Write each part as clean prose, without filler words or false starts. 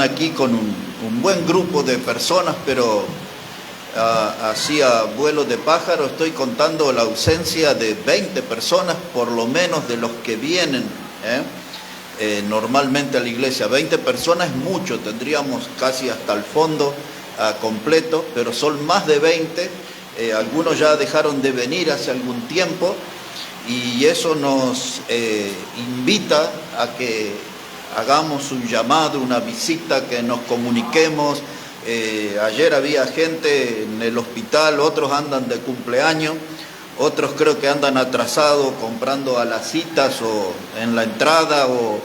Aquí con un buen grupo de personas, pero así a vuelo de pájaro estoy contando la ausencia de 20 personas, por lo menos de los que vienen normalmente a la iglesia. 20 personas es mucho, tendríamos casi hasta el fondo completo, pero son más de 20. Algunos ya dejaron de venir hace algún tiempo y eso nos invita a que hagamos un llamado, una visita, que nos comuniquemos. Ayer había gente en el hospital, otros andan de cumpleaños, otros creo que andan atrasados comprando a las citas o en la entrada o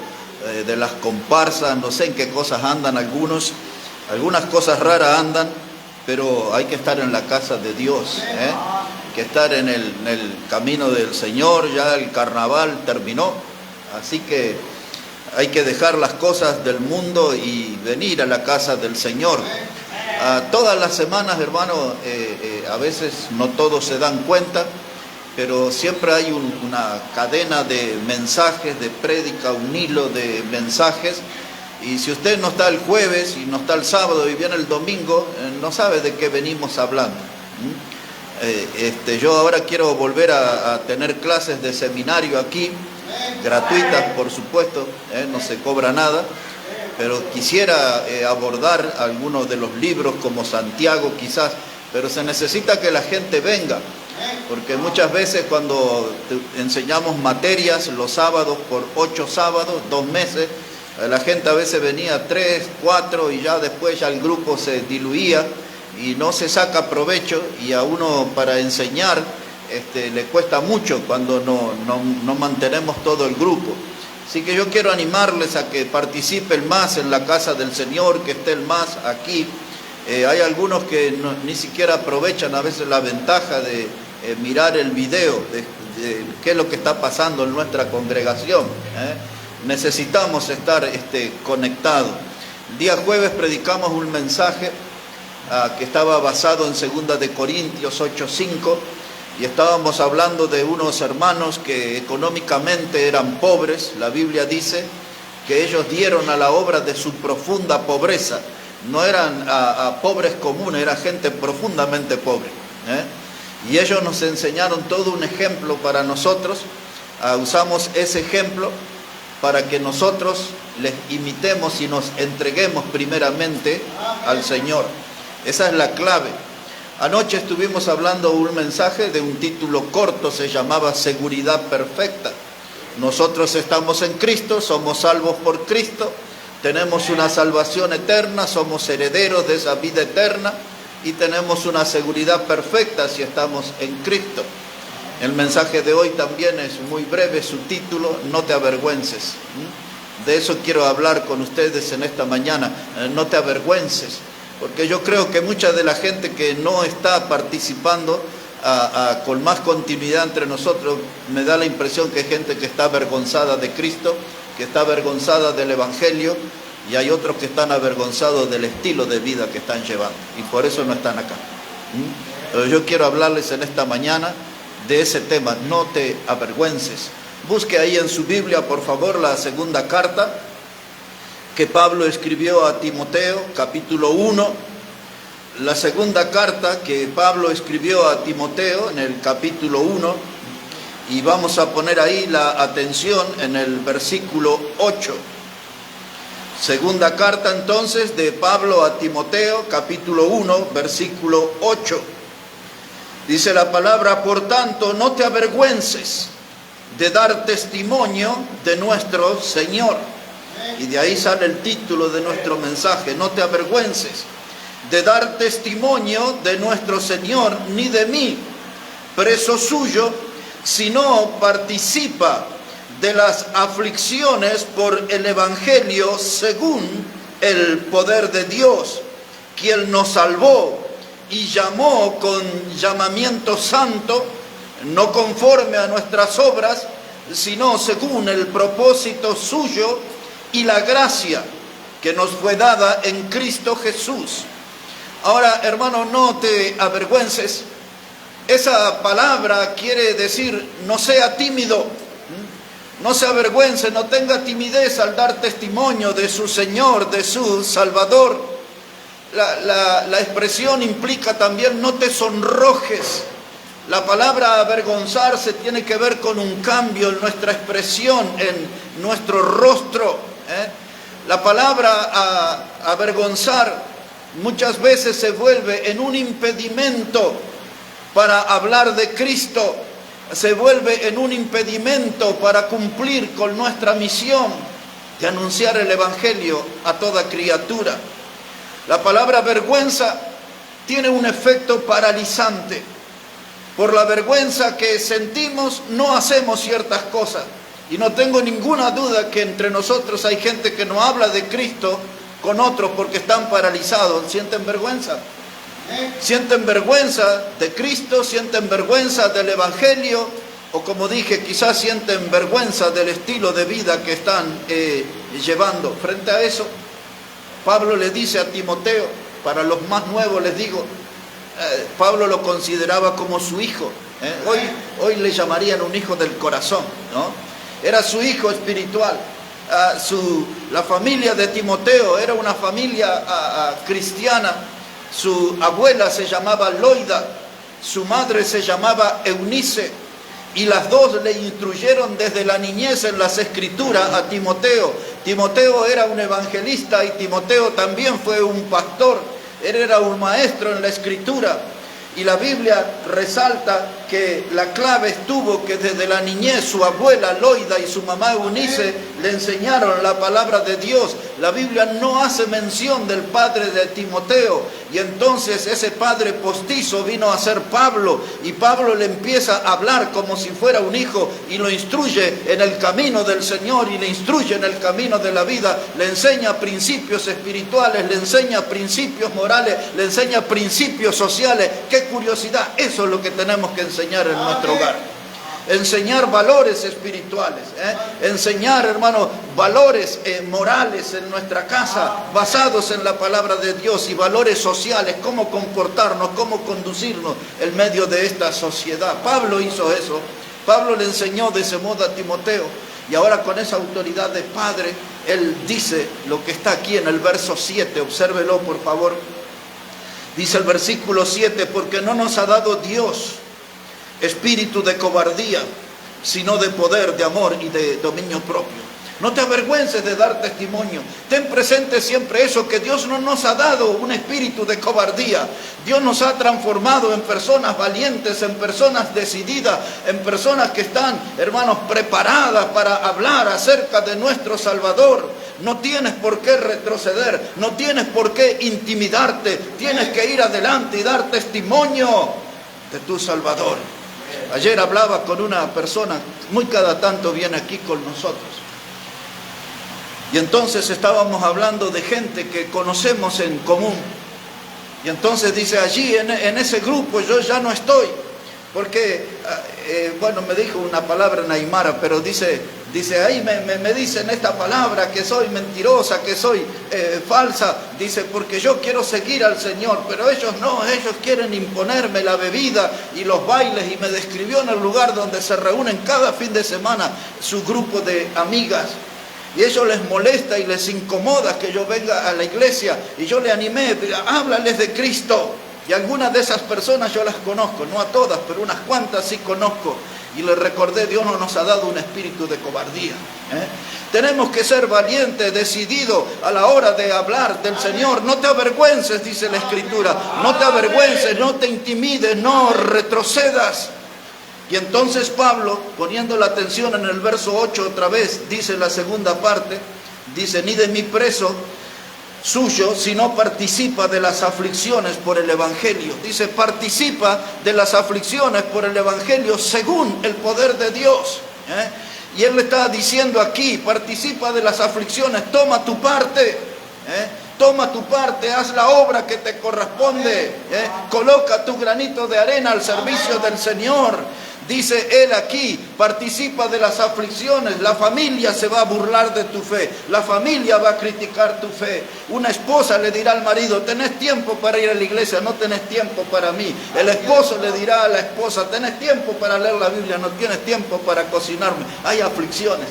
de las comparsas, no sé en qué cosas andan algunos, algunas cosas raras andan, pero hay que estar en la casa de Dios, hay que estar en el camino del Señor. Ya el carnaval terminó, así que hay que dejar las cosas del mundo y venir a la casa del Señor. Todas las semanas, hermano, a veces no todos se dan cuenta, pero siempre hay una cadena de mensajes, de prédica, un hilo de mensajes. Y si usted no está el jueves y no está el sábado y viene el domingo, no sabe de qué venimos hablando. Yo ahora quiero volver a tener clases de seminario aquí, gratuitas por supuesto, no se cobra nada, pero quisiera abordar algunos de los libros como Santiago quizás, pero se necesita que la gente venga, porque muchas veces cuando enseñamos materias los sábados por 8 sábados, 2 meses, la gente a veces venía 3, 4 y ya después ya el grupo se diluía y no se saca provecho, y a uno para enseñar le cuesta mucho cuando no mantenemos todo el grupo. Así que yo quiero animarles a que participen más en la casa del Señor, que estén más aquí. Hay algunos que ni siquiera aprovechan a veces la ventaja de mirar el video de qué es lo que está pasando en nuestra congregación. Necesitamos estar conectados. El día jueves predicamos un mensaje que estaba basado en 2 de Corintios 8:5, y estábamos hablando de unos hermanos que económicamente eran pobres. La Biblia dice que ellos dieron a la obra de su profunda pobreza. No eran pobres comunes, era gente profundamente pobre. Y ellos nos enseñaron todo un ejemplo para nosotros. Usamos ese ejemplo para que nosotros les imitemos y nos entreguemos primeramente al Señor. Esa es la clave. Anoche estuvimos hablando un mensaje de un título corto, se llamaba Seguridad Perfecta. Nosotros estamos en Cristo, somos salvos por Cristo, tenemos una salvación eterna, somos herederos de esa vida eterna y tenemos una seguridad perfecta si estamos en Cristo. El mensaje de hoy también es muy breve, su título, No te avergüences. De eso quiero hablar con ustedes en esta mañana, no te avergüences. Porque yo creo que mucha de la gente que no está participando con más continuidad entre nosotros, me da la impresión que hay gente que está avergonzada de Cristo, que está avergonzada del Evangelio, y hay otros que están avergonzados del estilo de vida que están llevando, y por eso no están acá. Pero yo quiero hablarles en esta mañana de ese tema, no te avergüences. Busque ahí en su Biblia, por favor, la segunda carta que Pablo escribió a Timoteo, capítulo 1, la segunda carta que Pablo escribió a Timoteo en el capítulo 1, y vamos a poner ahí la atención en el versículo 8. Segunda carta entonces de Pablo a Timoteo, capítulo 1, versículo 8. Dice la palabra: por tanto, no te avergüences de dar testimonio de nuestro Señor. Y de ahí sale el título de nuestro mensaje, no te avergüences de dar testimonio de nuestro Señor, ni de mí, preso suyo, sino participa de las aflicciones por el Evangelio según el poder de Dios, quien nos salvó y llamó con llamamiento santo, no conforme a nuestras obras, sino según el propósito suyo y la gracia que nos fue dada en Cristo Jesús. Ahora, hermano, no te avergüences. Esa palabra quiere decir no sea tímido, No se avergüence, no tenga timidez al dar testimonio de su Señor, de su Salvador. La expresión implica también no te sonrojes. La palabra avergonzarse tiene que ver con un cambio en nuestra expresión, en nuestro rostro. La palabra avergonzar muchas veces se vuelve en un impedimento para hablar de Cristo, se vuelve en un impedimento para cumplir con nuestra misión de anunciar el Evangelio a toda criatura. La palabra vergüenza tiene un efecto paralizante. Por la vergüenza que sentimos, no hacemos ciertas cosas. Y no tengo ninguna duda que entre nosotros hay gente que no habla de Cristo con otros porque están paralizados. ¿Sienten vergüenza? Sienten vergüenza de Cristo, sienten vergüenza del Evangelio, o como dije, quizás sienten vergüenza del estilo de vida que están llevando. Frente a eso, Pablo le dice a Timoteo, para los más nuevos les digo, Pablo lo consideraba como su hijo. Hoy le llamarían un hijo del corazón, ¿no? Era su hijo espiritual. La familia de Timoteo era una familia cristiana. Su abuela se llamaba Loida, su madre se llamaba Eunice, y las dos le instruyeron desde la niñez en las Escrituras a Timoteo. Timoteo era un evangelista y Timoteo también fue un pastor. Él era un maestro en la Escritura. Y la Biblia resalta que la clave estuvo que desde la niñez su abuela Loida y su mamá Eunice le enseñaron la palabra de Dios. La Biblia no hace mención del padre de Timoteo. Y entonces ese padre postizo vino a ser Pablo. Y Pablo le empieza a hablar como si fuera un hijo y lo instruye en el camino del Señor y le instruye en el camino de la vida. Le enseña principios espirituales, le enseña principios morales, le enseña principios sociales. ¡Qué curiosidad! Eso es lo que tenemos que enseñar en nuestro hogar. Enseñar valores espirituales, enseñar, hermanos, valores morales en nuestra casa, basados en la palabra de Dios, y valores sociales, cómo comportarnos, cómo conducirnos en medio de esta sociedad. Pablo hizo eso. Pablo le enseñó de ese modo a Timoteo, y ahora con esa autoridad de padre, él dice lo que está aquí en el verso 7, obsérvelo por favor. Dice el versículo 7, porque no nos ha dado Dios espíritu de cobardía, sino de poder, de amor y de dominio propio. No te avergüences de dar testimonio. Ten presente siempre eso, que Dios no nos ha dado un espíritu de cobardía. Dios nos ha transformado en personas valientes, en personas decididas, en personas que están, hermanos, preparadas para hablar acerca de nuestro Salvador. No tienes por qué retroceder, no tienes por qué intimidarte. Tienes que ir adelante y dar testimonio de tu Salvador. Ayer hablaba con una persona, muy cada tanto viene aquí con nosotros. Y entonces estábamos hablando de gente que conocemos en común. Y entonces dice, allí en ese grupo yo ya no estoy. Porque, bueno, me dijo una palabra en aymara, pero dice ahí me dicen esta palabra, que soy mentirosa, que soy falsa. Dice, porque yo quiero seguir al Señor, pero ellos no, ellos quieren imponerme la bebida y los bailes. Y me describió en el lugar donde se reúnen cada fin de semana su grupo de amigas. Y ellos les molesta y les incomoda que yo venga a la iglesia. Y yo le animé, háblales de Cristo. Y algunas de esas personas yo las conozco, no a todas, pero unas cuantas sí conozco. Y le recordé, Dios no nos ha dado un espíritu de cobardía. Tenemos que ser valientes, decididos a la hora de hablar del Señor. No te avergüences, dice la Escritura. No te avergüences, no te intimides, no retrocedas. Y entonces Pablo, poniendo la atención en el verso 8 otra vez, dice la segunda parte, dice, ni de mi preso suyo, sino participa de las aflicciones por el Evangelio. Dice, participa de las aflicciones por el Evangelio según el poder de Dios. Y él le está diciendo aquí, participa de las aflicciones, toma tu parte. Toma tu parte, haz la obra que te corresponde. Coloca tu granito de arena al servicio del Señor. Dice él aquí, participa de las aflicciones. La familia se va a burlar de tu fe. La familia va a criticar tu fe. Una esposa le dirá al marido, ¿tenés tiempo para ir a la iglesia? No tenés tiempo para mí. El esposo le dirá a la esposa, ¿tenés tiempo para leer la Biblia? No tienes tiempo para cocinarme. Hay aflicciones,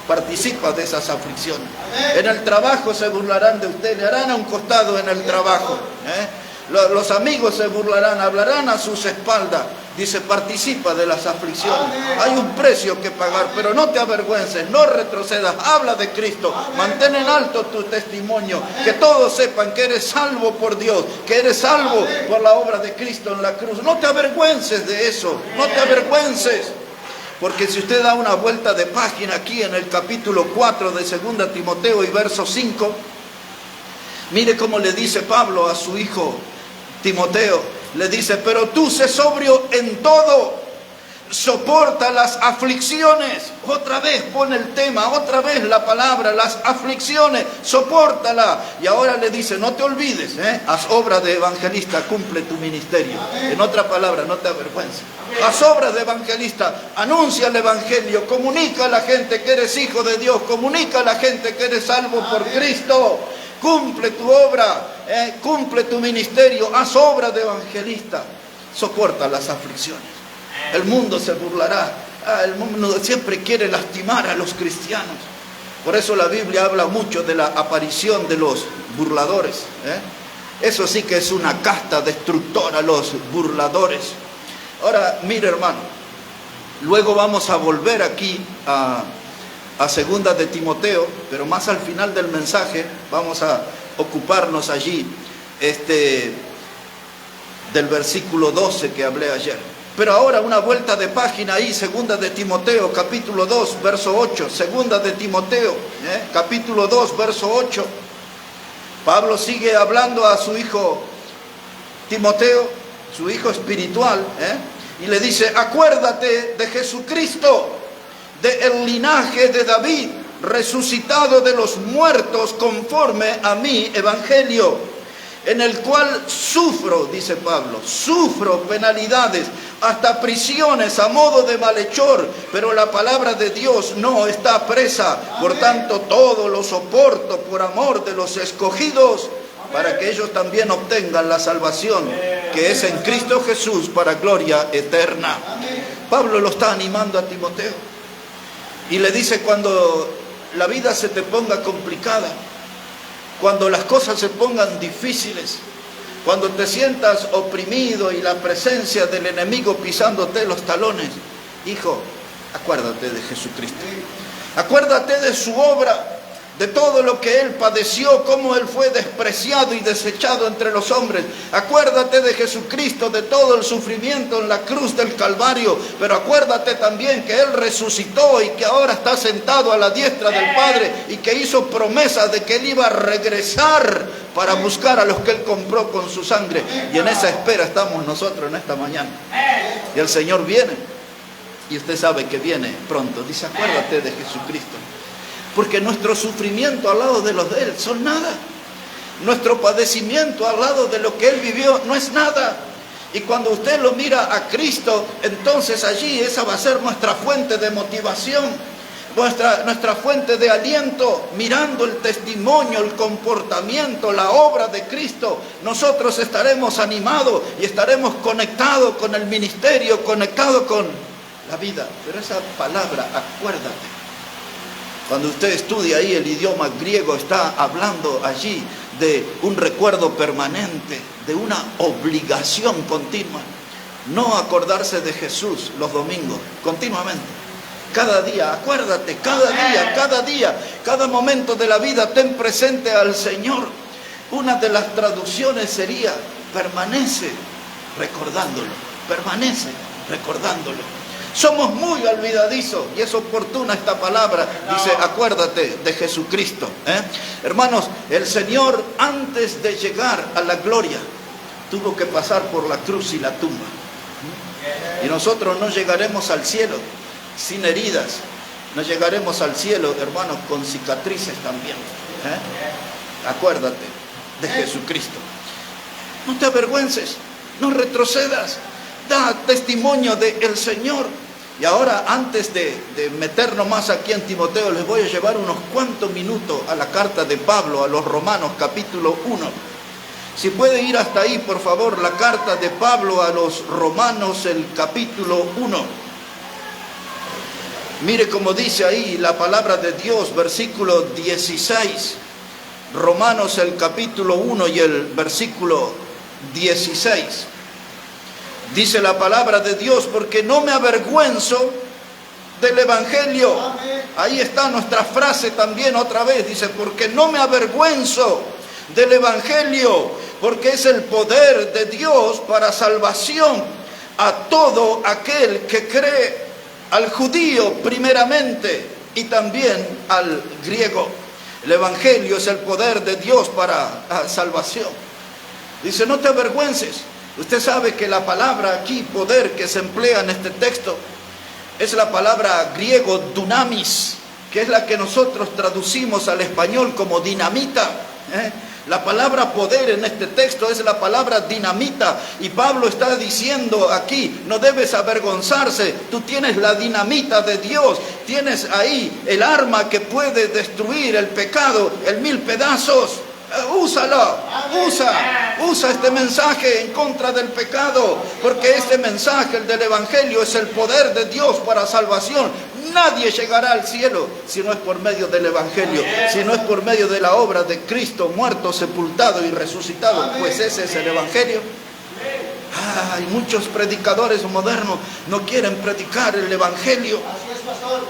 participa de esas aflicciones. En el trabajo se burlarán de usted, le harán a un costado en el trabajo. Los amigos se burlarán, hablarán a sus espaldas. Dice, participa de las aflicciones. Hay un precio que pagar, pero no te avergüences, no retrocedas. Habla de Cristo, mantén en alto tu testimonio. Que todos sepan que eres salvo por Dios, que eres salvo por la obra de Cristo en la cruz. No te avergüences de eso, no te avergüences. Porque si usted da una vuelta de página aquí en el capítulo 4 de 2 Timoteo y verso 5, mire cómo le dice Pablo a su hijo Timoteo. Le dice, pero tú sé sobrio en todo, soporta las aflicciones. Otra vez pone el tema, otra vez la palabra, las aflicciones, sopórtala. Y ahora le dice, no te olvides, haz obra de evangelista, cumple tu ministerio. En otra palabra, no te avergüences. Haz obra de evangelista, anuncia el evangelio, comunica a la gente que eres hijo de Dios, comunica a la gente que eres salvo por Cristo. Cumple tu obra, cumple tu ministerio, haz obra de evangelista, soporta las aflicciones. El mundo se burlará, el mundo siempre quiere lastimar a los cristianos. Por eso la Biblia habla mucho de la aparición de los burladores. Eso sí que es una casta destructora, los burladores. Ahora, mire hermano, luego vamos a volver aquí a 2 de Timoteo, pero más al final del mensaje vamos a ocuparnos allí del versículo 12 que hablé ayer. Pero ahora una vuelta de página ahí, 2 de Timoteo, capítulo 2, verso 8. 2 de Timoteo, capítulo 2, verso 8. Pablo sigue hablando a su hijo Timoteo, su hijo espiritual, y le dice, acuérdate de Jesucristo, del linaje de David, resucitado de los muertos conforme a mi evangelio, en el cual sufro, dice Pablo, sufro penalidades, hasta prisiones a modo de malhechor, pero la palabra de Dios no está presa. Por tanto, todo lo soporto por amor de los escogidos, para que ellos también obtengan la salvación que es en Cristo Jesús para gloria eterna. Pablo lo está animando a Timoteo. Y le dice, cuando la vida se te ponga complicada, cuando las cosas se pongan difíciles, cuando te sientas oprimido y la presencia del enemigo pisándote los talones, hijo, acuérdate de Jesucristo. Acuérdate de su obra, de todo lo que Él padeció, cómo Él fue despreciado y desechado entre los hombres. Acuérdate de Jesucristo, de todo el sufrimiento en la cruz del Calvario, pero acuérdate también que Él resucitó y que ahora está sentado a la diestra del Padre y que hizo promesas de que Él iba a regresar para buscar a los que Él compró con su sangre. Y en esa espera estamos nosotros en esta mañana. Y el Señor viene, y usted sabe que viene pronto. Dice, acuérdate de Jesucristo. Porque nuestro sufrimiento al lado de los de Él son nada. Nuestro padecimiento al lado de lo que Él vivió no es nada. Y cuando usted lo mira a Cristo, entonces allí esa va a ser nuestra fuente de motivación, nuestra fuente de aliento. Mirando el testimonio, el comportamiento, la obra de Cristo, nosotros estaremos animados y estaremos conectados con el ministerio, conectados con la vida. Pero esa palabra, acuérdate, cuando usted estudia ahí el idioma griego, está hablando allí de un recuerdo permanente, de una obligación continua. No acordarse de Jesús los domingos, continuamente. Cada día, acuérdate, cada día, cada momento de la vida, ten presente al Señor. Una de las traducciones sería, permanece recordándolo, permanece recordándolo. Somos muy olvidadizos y es oportuna esta palabra. Dice, acuérdate de Jesucristo. Hermanos, el Señor antes de llegar a la gloria tuvo que pasar por la cruz y la tumba. Y nosotros no llegaremos al cielo sin heridas. No llegaremos al cielo, hermanos, con cicatrices también. Acuérdate de Jesucristo. No te avergüences, no retrocedas. da testimonio del Señor. Y ahora, antes de meternos más aquí en Timoteo, les voy a llevar unos cuantos minutos a la carta de Pablo a los Romanos, capítulo 1. Si puede ir hasta ahí, por favor, la carta de Pablo a los Romanos, el capítulo 1. Mire cómo dice ahí la palabra de Dios, versículo 16. Romanos, el capítulo 1 y el versículo 16. Dice la palabra de Dios, porque no me avergüenzo del Evangelio. Ahí está nuestra frase también otra vez. Dice, porque no me avergüenzo del Evangelio, porque es el poder de Dios para salvación a todo aquel que cree, al judío primeramente y también al griego. El Evangelio es el poder de Dios para salvación. Dice, no te avergüences. Usted sabe que la palabra aquí, poder, que se emplea en este texto, es la palabra griego dunamis, que es la que nosotros traducimos al español como dinamita. La palabra poder en este texto es la palabra dinamita. Y Pablo está diciendo aquí, no debes avergonzarse. Tú tienes la dinamita de Dios. Tienes ahí el arma que puede destruir el pecado en 1000 pedazos. Úsalo, usa este mensaje en contra del pecado, porque este mensaje, el del Evangelio, es el poder de Dios para salvación. Nadie llegará al cielo si no es por medio del Evangelio, si no es por medio de la obra de Cristo, muerto, sepultado y resucitado, pues ese es el Evangelio. Hay muchos predicadores modernos no quieren predicar el Evangelio.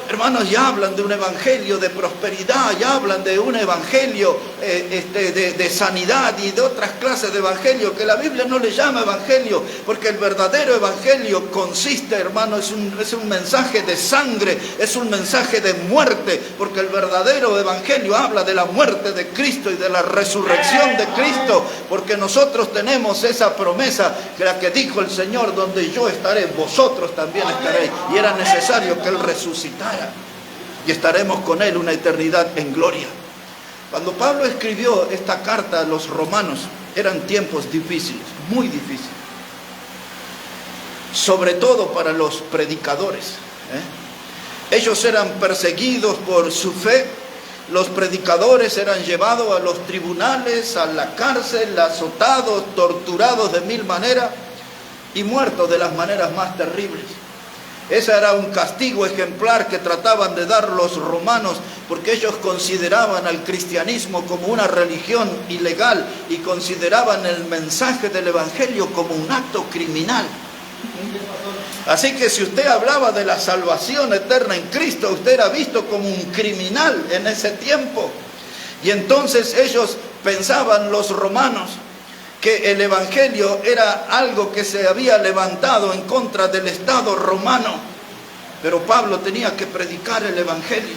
Hermanos, ya hablan de un evangelio de prosperidad, ya hablan de un evangelio de sanidad y de otras clases de evangelio que la Biblia no le llama evangelio, porque el verdadero evangelio consiste, hermano, es un mensaje de sangre, es un mensaje de muerte, porque el verdadero evangelio habla de la muerte de Cristo y de la resurrección de Cristo, porque nosotros tenemos esa promesa, que la que dijo el Señor, donde yo estaré, vosotros también estaréis, y era necesario que Él resucitara y estaremos con Él una eternidad en gloria. Cuando Pablo escribió esta carta a los romanos, eran tiempos difíciles, muy difíciles, sobre todo para los predicadores. Ellos eran perseguidos por su fe. Los predicadores eran llevados a los tribunales, a la cárcel, azotados, torturados de 1000 maneras y muertos de las maneras más terribles. Ese era un castigo ejemplar que trataban de dar los romanos, porque ellos consideraban al cristianismo como una religión ilegal y consideraban el mensaje del Evangelio como un acto criminal. Así que si usted hablaba de la salvación eterna en Cristo, usted era visto como un criminal en ese tiempo. Y entonces ellos pensaban, los romanos, que el Evangelio era algo que se había levantado en contra del Estado romano. Pero Pablo tenía que predicar el Evangelio.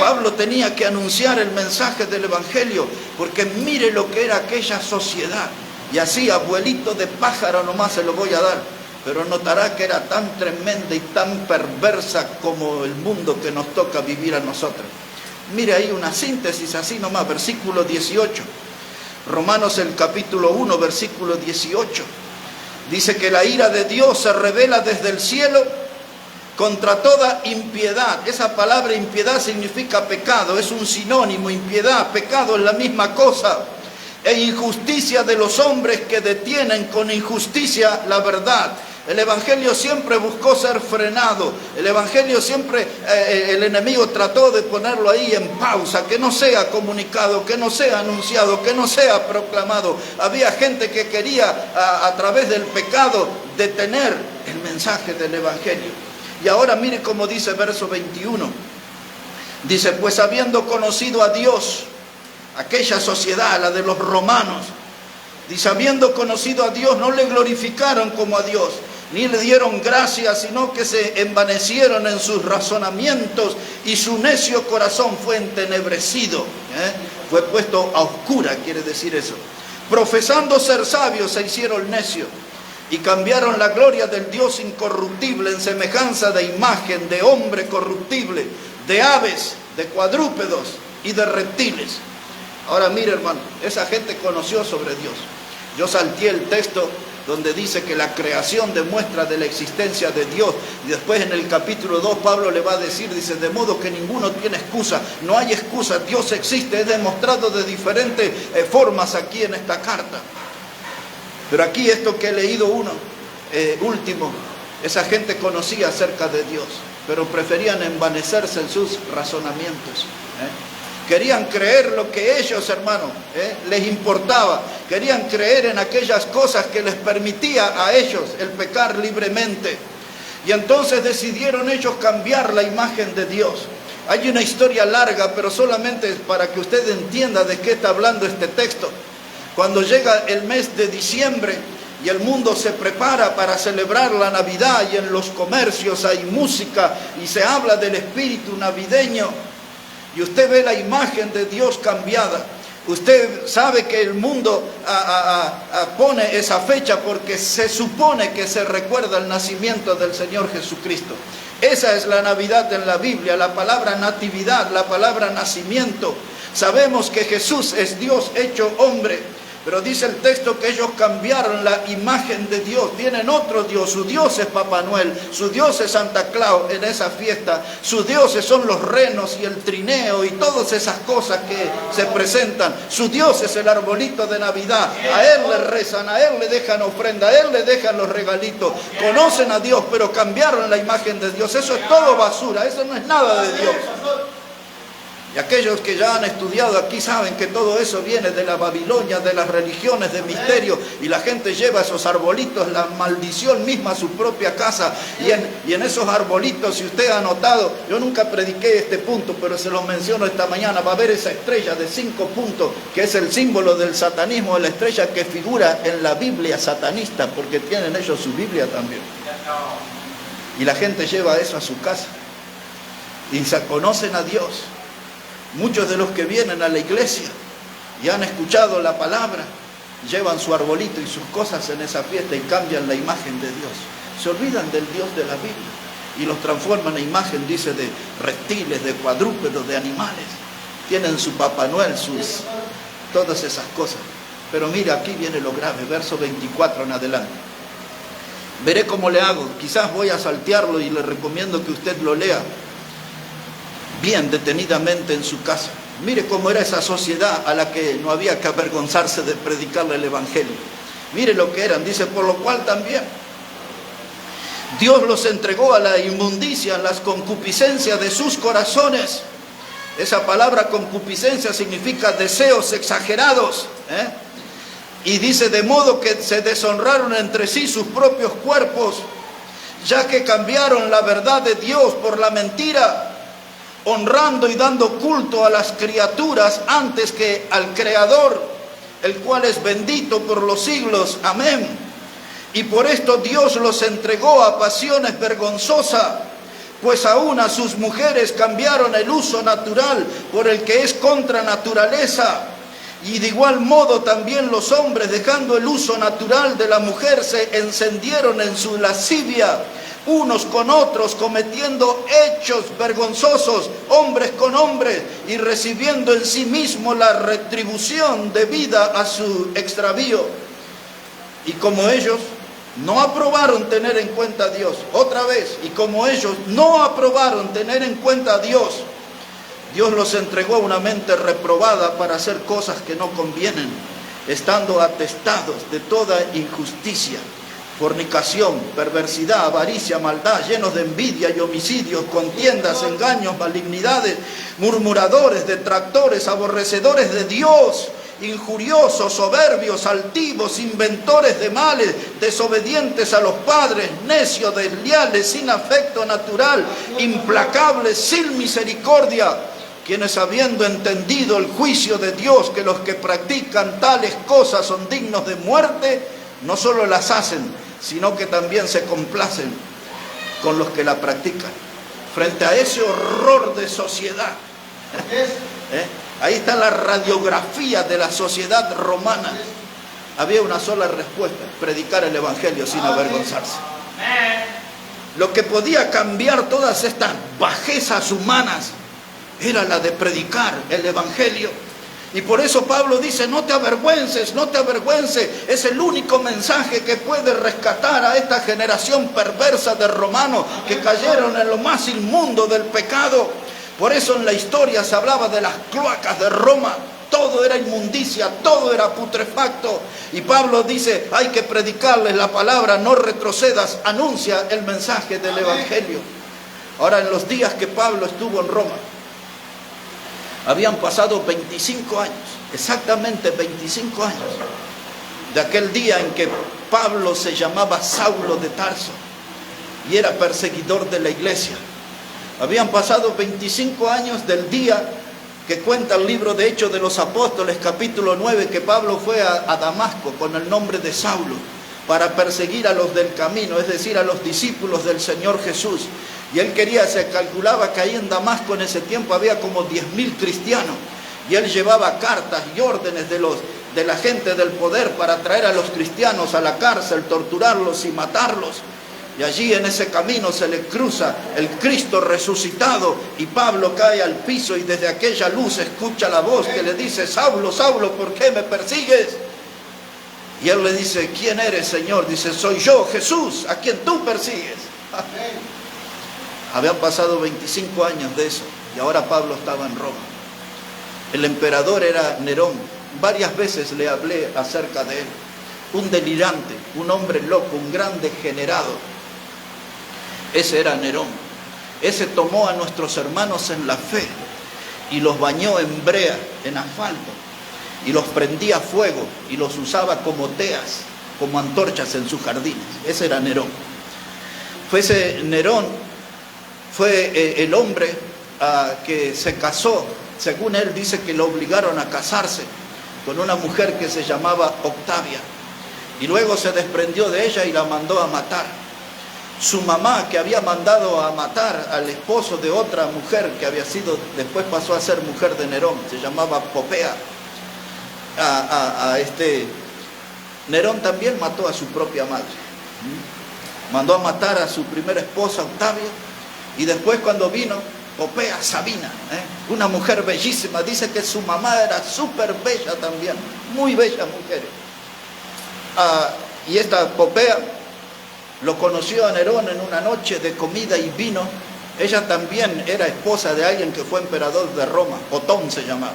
Pablo tenía que anunciar el mensaje del Evangelio, porque mire lo que era aquella sociedad. Y así, abuelito de pájaro nomás se lo voy a dar, pero notará que era tan tremenda y tan perversa como el mundo que nos toca vivir a nosotros. Mire ahí una síntesis así nomás, versículo 18. Romanos el capítulo 1, versículo 18. Dice que la ira de Dios se revela desde el cielo contra toda impiedad. Esa palabra impiedad significa pecado, es un sinónimo. Impiedad, pecado es la misma cosa. E injusticia de los hombres que detienen con injusticia la verdad. El Evangelio siempre buscó ser frenado. El Evangelio siempre, el enemigo trató de ponerlo ahí en pausa, que no sea comunicado, que no sea anunciado, que no sea proclamado. Había gente que quería a través del pecado detener el mensaje del Evangelio. Y ahora mire cómo dice verso 21. Dice, pues habiendo conocido a Dios, aquella sociedad, la de los romanos, dice, habiendo conocido a Dios, no le glorificaron como a Dios, ni le dieron gracias, sino que se envanecieron en sus razonamientos y su necio corazón fue entenebrecido. Fue puesto a oscura, quiere decir eso. Profesando ser sabios, se hicieron necios y cambiaron la gloria del Dios incorruptible en semejanza de imagen de hombre corruptible, de aves, de cuadrúpedos y de reptiles. Ahora mire, hermano, esa gente conoció sobre Dios. Yo salteé el texto donde dice que la creación demuestra de la existencia de Dios. Y después en el capítulo 2 Pablo le va a decir, dice, de modo que ninguno tiene excusa, no hay excusa, Dios existe, es demostrado de diferentes formas aquí en esta carta. Pero aquí esto que he leído último, esa gente conocía acerca de Dios, pero preferían envanecerse en sus razonamientos. Querían creer lo que ellos, hermanos, les importaba. Querían creer en aquellas cosas que les permitía a ellos el pecar libremente. Y entonces decidieron ellos cambiar la imagen de Dios. Hay una historia larga, pero solamente para que usted entienda de qué está hablando este texto. Cuando llega el mes de diciembre y el mundo se prepara para celebrar la Navidad, y en los comercios hay música y se habla del espíritu navideño, y usted ve la imagen de Dios cambiada, usted sabe que el mundo pone esa fecha porque se supone que se recuerda el nacimiento del Señor Jesucristo. Esa es la Navidad en la Biblia, la palabra natividad, la palabra nacimiento. Sabemos que Jesús es Dios hecho hombre. Pero dice el texto que ellos cambiaron la imagen de Dios. Tienen otro Dios. Su Dios es Papá Noel. Su Dios es Santa Claus en esa fiesta. Sus dioses son los renos y el trineo y todas esas cosas que se presentan. Su Dios es el arbolito de Navidad. A Él le rezan, a Él le dejan ofrenda, a Él le dejan los regalitos. Conocen a Dios, pero cambiaron la imagen de Dios. Eso es todo basura. Eso no es nada de Dios. Y aquellos que ya han estudiado aquí saben que todo eso viene de la Babilonia, de las religiones de misterio, y la gente lleva esos arbolitos, la maldición misma a su propia casa, y en esos arbolitos, si usted ha notado, yo nunca prediqué este punto, pero se lo menciono esta mañana, va a haber esa estrella de 5 puntos, que es el símbolo del satanismo, la estrella que figura en la Biblia satanista, porque tienen ellos su Biblia también. Y la gente lleva eso a su casa, y se conocen a Dios. Muchos de los que vienen a la iglesia y han escuchado la palabra, llevan su arbolito y sus cosas en esa fiesta y cambian la imagen de Dios. Se olvidan del Dios de la Biblia y los transforman en imagen, dice, de reptiles, de cuadrúpedos, de animales. Tienen su Papá Noel, todas esas cosas. Pero mira, aquí viene lo grave, verso 24 en adelante. Veré cómo le hago, quizás voy a saltearlo y le recomiendo que usted lo lea bien detenidamente en su casa. Mire cómo era esa sociedad a la que no había que avergonzarse de predicarle el Evangelio. Mire lo que eran, dice, por lo cual también Dios los entregó a la inmundicia, a las concupiscencias de sus corazones. Esa palabra concupiscencia significa deseos exagerados, Y dice, de modo que se deshonraron entre sí sus propios cuerpos, ya que cambiaron la verdad de Dios por la mentira, honrando y dando culto a las criaturas antes que al Creador, el cual es bendito por los siglos. Amén. Y por esto Dios los entregó a pasiones vergonzosas, pues aún a sus mujeres cambiaron el uso natural por el que es contra naturaleza. Y de igual modo también los hombres, dejando el uso natural de la mujer, se encendieron en su lascivia, unos con otros, cometiendo hechos vergonzosos, hombres con hombres, y recibiendo en sí mismo la retribución debida a su extravío. Y como ellos no aprobaron tener en cuenta a Dios, otra vez, y como ellos no aprobaron tener en cuenta a Dios, Dios los entregó a una mente reprobada para hacer cosas que no convienen, estando atestados de toda injusticia, fornicación, perversidad, avaricia, maldad, llenos de envidia y homicidios, contiendas, engaños, malignidades, murmuradores, detractores, aborrecedores de Dios, injuriosos, soberbios, altivos, inventores de males, desobedientes a los padres, necios, desleales, sin afecto natural, implacables, sin misericordia, quienes habiendo entendido el juicio de Dios, que los que practican tales cosas son dignos de muerte, no solo las hacen, sino que también se complacen con los que la practican. Frente a ese horror de sociedad, ahí está la radiografía de la sociedad romana. Había una sola respuesta: predicar el Evangelio sin avergonzarse. Lo que podía cambiar todas estas bajezas humanas era la de predicar el Evangelio. Y por eso Pablo dice, no te avergüences, no te avergüences. Es el único mensaje que puede rescatar a esta generación perversa de romanos que cayeron en lo más inmundo del pecado. Por eso en la historia se hablaba de las cloacas de Roma. Todo era inmundicia, todo era putrefacto. Y Pablo dice, hay que predicarles la palabra, no retrocedas, anuncia el mensaje del Evangelio. Ahora, en los días que Pablo estuvo en Roma, habían pasado 25 años, exactamente 25 años, de aquel día en que Pablo se llamaba Saulo de Tarso y era perseguidor de la iglesia. Habían pasado 25 años del día que cuenta el libro de Hechos de los Apóstoles, capítulo 9, que Pablo fue a Damasco con el nombre de Saulo para perseguir a los del camino, es decir, a los discípulos del Señor Jesús. Y él se calculaba que ahí en Damasco en ese tiempo había como 10.000 cristianos. Y él llevaba cartas y órdenes de la gente del poder para traer a los cristianos a la cárcel, torturarlos y matarlos. Y allí en ese camino se le cruza el Cristo resucitado y Pablo cae al piso y desde aquella luz escucha la voz que le dice, Saulo, Saulo, ¿por qué me persigues? Y él le dice, ¿quién eres, Señor? Dice, soy yo, Jesús, a quien tú persigues. Habían pasado 25 años de eso y ahora Pablo estaba en Roma. El emperador era Nerón. Varias veces le hablé acerca de él. Un delirante, un hombre loco, un gran degenerado. Ese era Nerón. Ese tomó a nuestros hermanos en la fe y los bañó en brea, en asfalto, y los prendía a fuego y los usaba como teas, como antorchas en sus jardines. Ese era Nerón. Nerón fue el hombre que se casó, según él dice que lo obligaron a casarse con una mujer que se llamaba Octavia, y luego se desprendió de ella y la mandó a matar. Su mamá, que había mandado a matar al esposo de otra mujer que había sido, después pasó a ser mujer de Nerón, se llamaba Popea. Nerón también mató a su propia madre. Mandó a matar a su primera esposa Octavia y después cuando vino Popea Sabina, una mujer bellísima, dice que su mamá era súper bella también, muy bella mujer. Y esta Popea lo conoció a Nerón en una noche de comida y vino. Ella también era esposa de alguien que fue emperador de Roma, Otón se llamaba.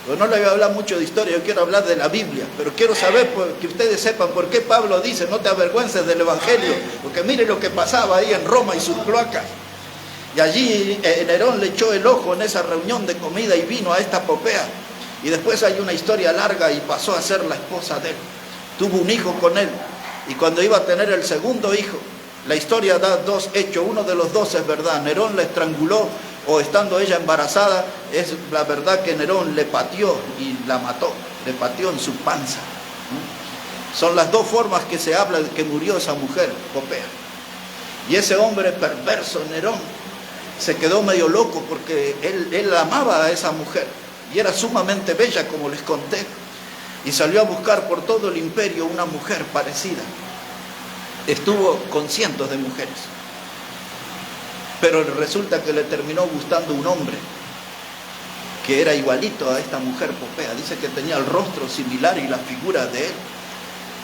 Pero no le voy a hablar mucho de historia, yo quiero hablar de la Biblia, pero quiero saber, que ustedes sepan por qué Pablo dice, no te avergüences del Evangelio, porque mire lo que pasaba ahí en Roma y sus cloacas. Y allí Nerón le echó el ojo en esa reunión de comida y vino a esta Popea. Y después hay una historia larga y pasó a ser la esposa de él. Tuvo un hijo con él. Y cuando iba a tener el segundo hijo, la historia da dos hechos. Uno de los dos es verdad. Nerón la estranguló o estando ella embarazada, es la verdad que Nerón le pateó y la mató. Le pateó en su panza. Son las dos formas que se habla de que murió esa mujer, Popea. Y ese hombre perverso, Nerón, se quedó medio loco porque él amaba a esa mujer y era sumamente bella, como les conté, y salió a buscar por todo el imperio una mujer parecida. Estuvo con cientos de mujeres, pero resulta que le terminó gustando un hombre que era igualito a esta mujer Popea. Dice que tenía el rostro similar y la figura de él.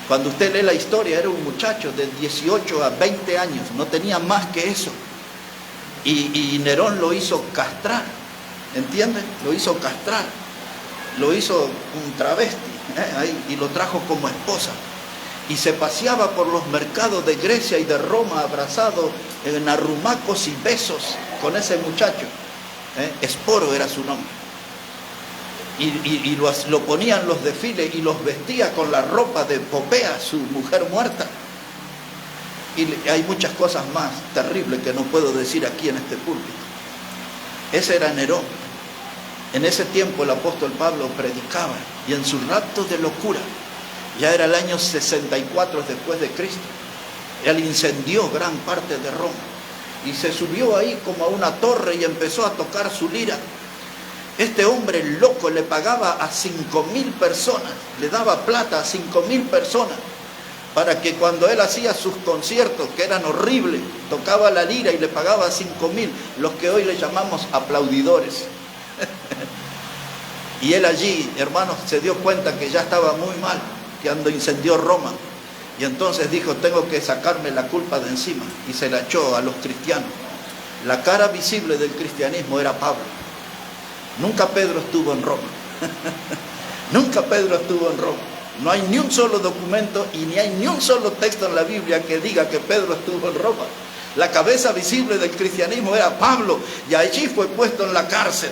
Cuando usted lee la historia, era un muchacho de 18 a 20 años, no tenía más que eso. Y Nerón lo hizo castrar, ¿entienden? Lo hizo castrar, lo hizo un travesti, y lo trajo como esposa. Y se paseaba por los mercados de Grecia y de Roma abrazado en arrumacos y besos con ese muchacho. Esporo era su nombre. Y lo ponían en los desfiles y los vestía con la ropa de Popea, su mujer muerta. Y hay muchas cosas más terribles que no puedo decir aquí en este púlpito. Ese era Nerón. En ese tiempo el apóstol Pablo predicaba y en su rapto de locura, ya era el año 64 después de Cristo, él incendió gran parte de Roma y se subió ahí como a una torre y empezó a tocar su lira. Este hombre loco le pagaba a 5.000 personas, le daba plata a 5.000 personas para que cuando él hacía sus conciertos, que eran horribles, tocaba la lira y le pagaba 5.000, los que hoy le llamamos aplaudidores. Y él allí, hermanos, se dio cuenta que ya estaba muy mal, que cuando incendió Roma. Y entonces dijo, tengo que sacarme la culpa de encima. Y se la echó a los cristianos. La cara visible del cristianismo era Pablo. Nunca Pedro estuvo en Roma. Nunca Pedro estuvo en Roma. No hay ni un solo documento y ni hay ni un solo texto en la Biblia que diga que Pedro estuvo en Roma. La cabeza visible del cristianismo era Pablo, y allí fue puesto en la cárcel,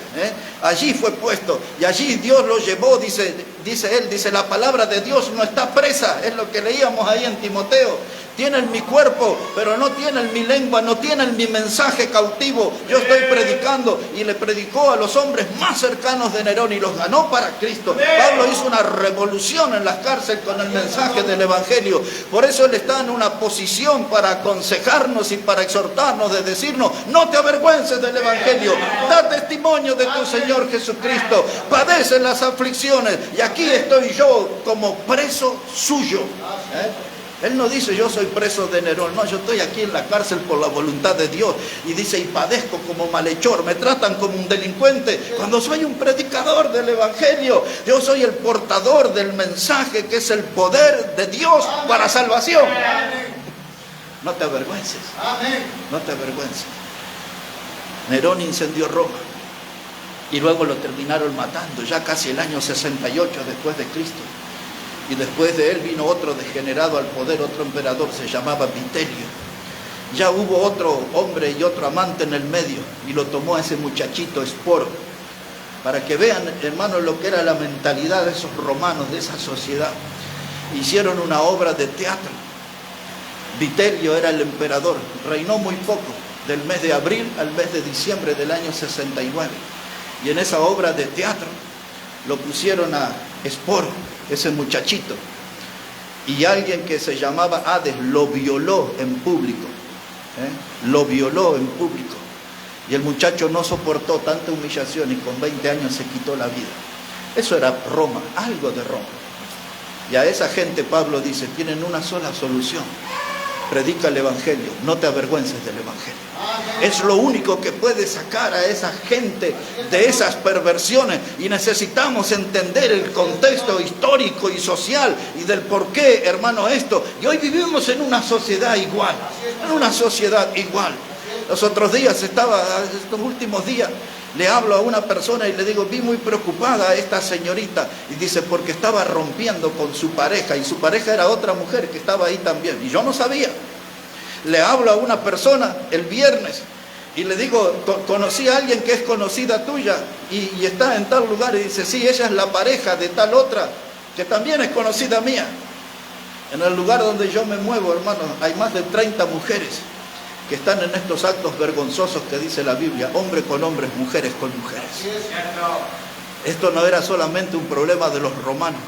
allí fue puesto, y allí Dios lo llevó, dice él, la palabra de Dios no está presa, es lo que leíamos ahí en Timoteo. Tienen mi cuerpo, pero no tienen mi lengua, no tienen mi mensaje cautivo. Yo estoy predicando, y le predicó a los hombres más cercanos de Nerón y los ganó para Cristo. Pablo hizo una revolución en las cárceles con el mensaje del Evangelio. Por eso él está en una posición para aconsejarnos y para exhortarnos, de decirnos, no te avergüences del Evangelio, da testimonio de tu Señor Jesucristo, padece las aflicciones, y aquí estoy yo como preso suyo. Él no dice yo soy preso de Nerón, no, yo estoy aquí en la cárcel por la voluntad de Dios, y dice, y padezco como malhechor, me tratan como un delincuente, cuando soy un predicador del Evangelio. Yo soy el portador del mensaje que es el poder de Dios para salvación. No te avergüences, no te avergüences. Nerón incendió Roma y luego lo terminaron matando, ya casi el año 68 después de Cristo. Y después de él vino otro degenerado al poder, otro emperador, se llamaba Vitelio. Ya hubo otro hombre y otro amante en el medio, y lo tomó a ese muchachito Esporo, para que vean, hermanos, lo que era la mentalidad de esos romanos, de esa sociedad. Hicieron una obra de teatro. Vitelio era el emperador, reinó muy poco, del mes de abril al mes de diciembre del año 69. Y en esa obra de teatro lo pusieron a Esporo, ese muchachito, y alguien que se llamaba Hades lo violó en público, lo violó en público, y el muchacho no soportó tanta humillación y con 20 años se quitó la vida. Eso era Roma, algo de Roma. Y a esa gente Pablo dice, tienen una sola solución: predica el Evangelio, no te avergüences del Evangelio. Es lo único que puede sacar a esa gente de esas perversiones, y necesitamos entender el contexto histórico y social y del por qué, hermano, esto. Y hoy vivimos en una sociedad igual, en una sociedad igual. Los otros días estos últimos días, le hablo a una persona y le digo, vi muy preocupada a esta señorita, y dice, porque estaba rompiendo con su pareja, y su pareja era otra mujer que estaba ahí también, y yo no sabía. Le hablo a una persona el viernes y le digo, conocí a alguien que es conocida tuya y está en tal lugar, y dice, sí, ella es la pareja de tal otra que también es conocida mía. En el lugar donde yo me muevo, hermano, hay más de 30 mujeres que están en estos actos vergonzosos que dice la Biblia, hombre con hombres, mujeres con mujeres. Esto no era solamente un problema de los romanos,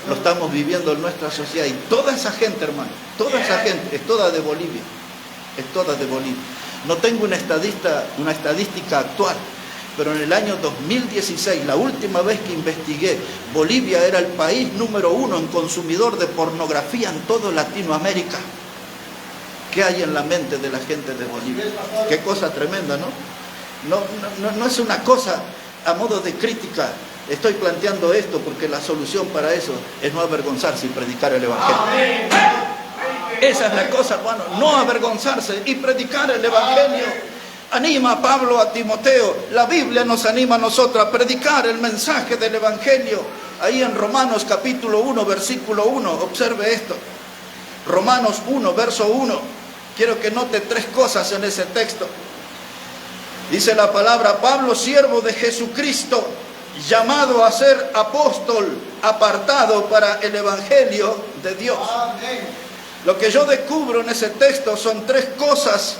lo estamos viviendo en nuestra sociedad, y toda esa gente, hermano, toda esa gente es toda de Bolivia, es toda de Bolivia. No tengo una estadística actual, pero en el año 2016, la última vez que investigué, Bolivia era el país número 1 en consumidor de pornografía en toda Latinoamérica. ¿Qué hay en la mente de la gente de Bolivia? Qué cosa tremenda, ¿no? No es una cosa a modo de crítica. Estoy planteando esto porque la solución para eso es no avergonzarse y predicar el Evangelio. Esa es la cosa, hermano, no avergonzarse y predicar el Evangelio. Anima a Pablo a Timoteo, la Biblia nos anima a nosotros a predicar el mensaje del Evangelio. Ahí en Romanos capítulo 1, versículo 1, observe esto. Romanos 1, verso 1. Quiero que note 3 cosas en ese texto. Dice la palabra, Pablo, siervo de Jesucristo, llamado a ser apóstol, apartado para el Evangelio de Dios. Lo que yo descubro en ese texto son 3 cosas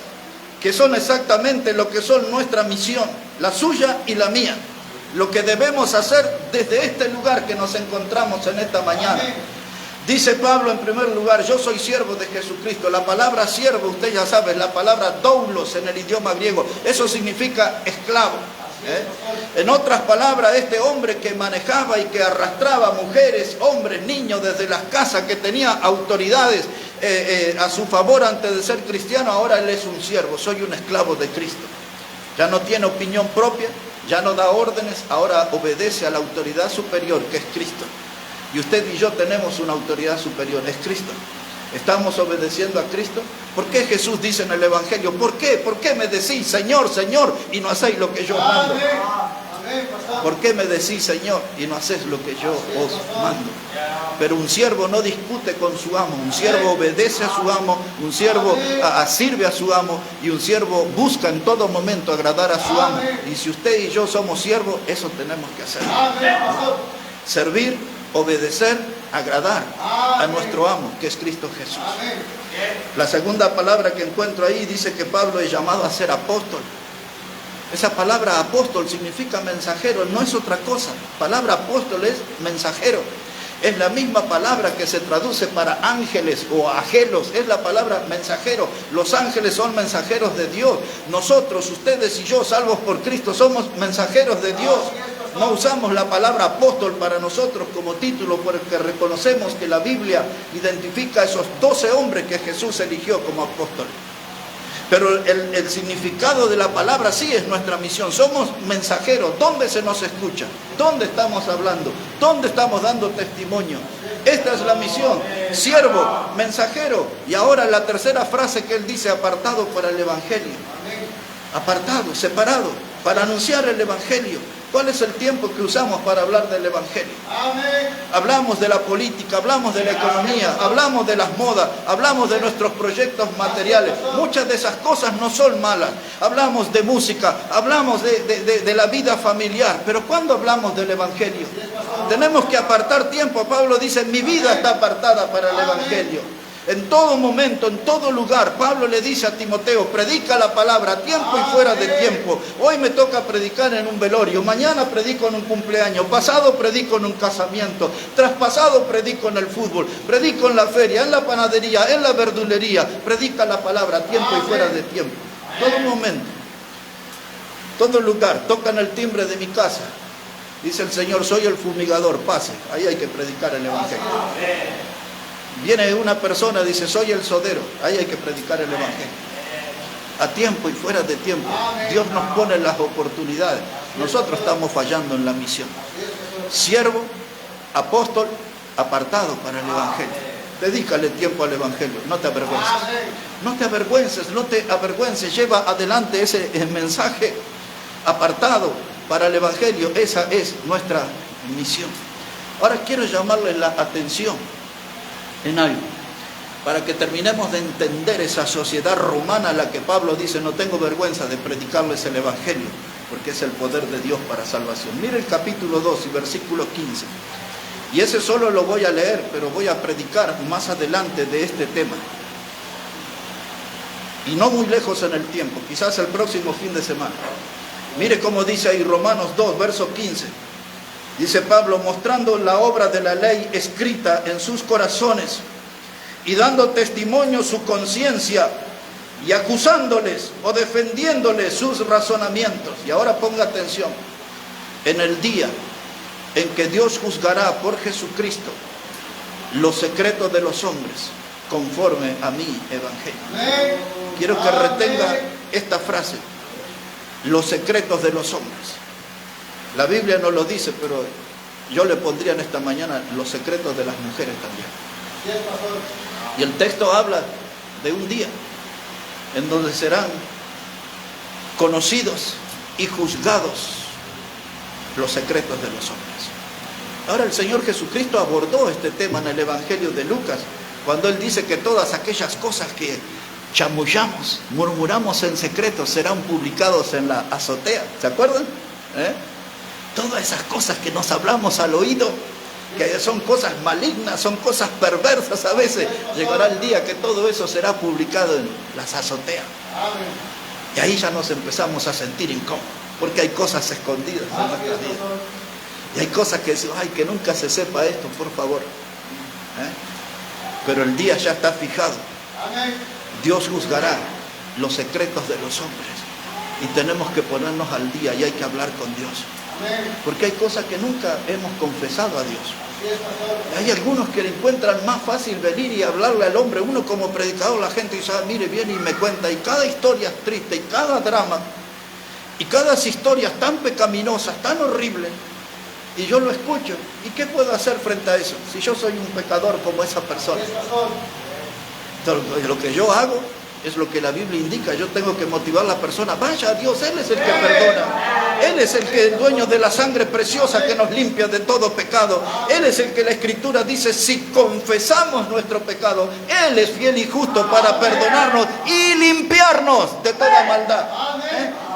que son exactamente lo que son nuestra misión, la suya y la mía. Lo que debemos hacer desde este lugar que nos encontramos en esta mañana. Dice Pablo en primer lugar, yo soy siervo de Jesucristo. La palabra siervo, usted ya sabe, es la palabra doulos en el idioma griego. Eso significa esclavo. En otras palabras, este hombre que manejaba y que arrastraba mujeres, hombres, niños desde las casas, que tenía autoridades a su favor antes de ser cristiano, ahora él es un siervo. Soy un esclavo de Cristo. Ya no tiene opinión propia, Ya no da órdenes, ahora obedece a la autoridad superior, que es Cristo. Y usted y yo tenemos una autoridad superior, es Cristo. ¿Estamos obedeciendo a Cristo? ¿Por qué Jesús dice en el Evangelio? ¿Por qué? ¿Por qué me decís, Señor, Señor, y no hacéis lo que yo mando? ¿Por qué me decís, Señor, y no hacéis lo que yo os mando? Pero un siervo no discute con su amo, un siervo obedece a su amo, un siervo sirve a su amo, y un siervo busca en todo momento agradar a su amo. Y si usted y yo somos siervos, eso tenemos que hacer. Servir, obedecer, agradar a nuestro amo, que es Cristo Jesús. La segunda palabra que encuentro ahí dice que Pablo es llamado a ser apóstol. Esa palabra apóstol significa mensajero, no es otra cosa. Palabra apóstol es mensajero. Es la misma palabra que se traduce para ángeles o agelos, es la palabra mensajero. Los ángeles son mensajeros de Dios. Nosotros, ustedes y yo, salvos por Cristo, somos mensajeros de Dios. No usamos la palabra apóstol para nosotros como título, porque reconocemos que la Biblia identifica a esos 12 hombres que Jesús eligió como apóstoles. Pero el significado de la palabra sí es nuestra misión. Somos mensajeros. ¿Dónde se nos escucha? ¿Dónde estamos hablando? ¿Dónde estamos dando testimonio? Esta es la misión. Siervo, mensajero. Y ahora la tercera frase que él dice, apartado para el Evangelio. Apartado, separado, para anunciar el Evangelio. ¿Cuál es el tiempo que usamos para hablar del Evangelio? Hablamos de la política, hablamos de la economía, hablamos de las modas, hablamos de nuestros proyectos materiales. Muchas de esas cosas no son malas. Hablamos de música, hablamos de la vida familiar. Pero ¿cuándo hablamos del Evangelio? Tenemos que apartar tiempo. Pablo dice, mi vida está apartada para el Evangelio. En todo momento, en todo lugar, Pablo le dice a Timoteo, predica la palabra a tiempo y fuera de tiempo. Hoy me toca predicar en un velorio, mañana predico en un cumpleaños, pasado predico en un casamiento, traspasado predico en el fútbol, predico en la feria, en la panadería, en la verdulería. Predica la palabra a tiempo y fuera de tiempo. Todo momento, todo lugar. Tocan el timbre de mi casa. Dice el Señor, soy el fumigador, pase. Ahí hay que predicar el Evangelio. Viene una persona, dice, soy el sodero. Ahí hay que predicar el Evangelio. A tiempo y fuera de tiempo. Dios nos pone las oportunidades. Nosotros estamos fallando en la misión. Siervo, apóstol, apartado para el Evangelio. Dedícale tiempo al Evangelio. No te avergüences. No te avergüences, no te avergüences. Lleva adelante ese mensaje apartado para el Evangelio. Esa es nuestra misión. Ahora quiero llamarles la atención en algo, para que terminemos de entender esa sociedad romana a la que Pablo dice, no tengo vergüenza de predicarles el Evangelio, porque es el poder de Dios para salvación. Mire el capítulo 2 y versículo 15. Y ese solo lo voy a leer, pero voy a predicar más adelante de este tema. Y no muy lejos en el tiempo, quizás el próximo fin de semana. Mire cómo dice ahí Romanos 2, verso 15. Dice Pablo, mostrando la obra de la ley escrita en sus corazones y dando testimonio su conciencia y acusándoles o defendiéndoles sus razonamientos. Y ahora ponga atención, en el día en que Dios juzgará por Jesucristo los secretos de los hombres conforme a mi evangelio. Quiero que retenga esta frase, los secretos de los hombres. La Biblia no lo dice, pero yo le pondría en esta mañana los secretos de las mujeres también. Y el texto habla de un día en donde serán conocidos y juzgados los secretos de los hombres. Ahora el Señor Jesucristo abordó este tema en el Evangelio de Lucas, cuando Él dice que todas aquellas cosas que chamullamos, murmuramos en secreto, serán publicados en la azotea. ¿Se acuerdan? Todas esas cosas que nos hablamos al oído, que son cosas malignas, son cosas perversas a veces, llegará el día que todo eso será publicado en las azoteas. Y ahí ya nos empezamos a sentir incómodos, porque hay cosas escondidas en nuestras vidas. Y hay cosas que decimos, ay, que nunca se sepa esto, por favor. Pero el día ya está fijado. Dios juzgará los secretos de los hombres. Y tenemos que ponernos al día y hay que hablar con Dios. Porque hay cosas que nunca hemos confesado a Dios. Hay algunos que le encuentran más fácil venir y hablarle al hombre. Uno como predicador, la gente dice, mire, viene y me cuenta. Y cada historia es triste y cada drama. Y cada historia tan pecaminosa, tan horrible, y yo lo escucho. ¿Y qué puedo hacer frente a eso? Si yo soy un pecador como esa persona. Entonces, lo que yo hago es lo que la Biblia indica. Yo tengo que motivar a la persona. Vaya a Dios, Él es el que perdona. Él es el dueño de la sangre preciosa que nos limpia de todo pecado. Él es el que la Escritura dice, si confesamos nuestro pecado, Él es fiel y justo para perdonarnos y limpiarnos de toda maldad.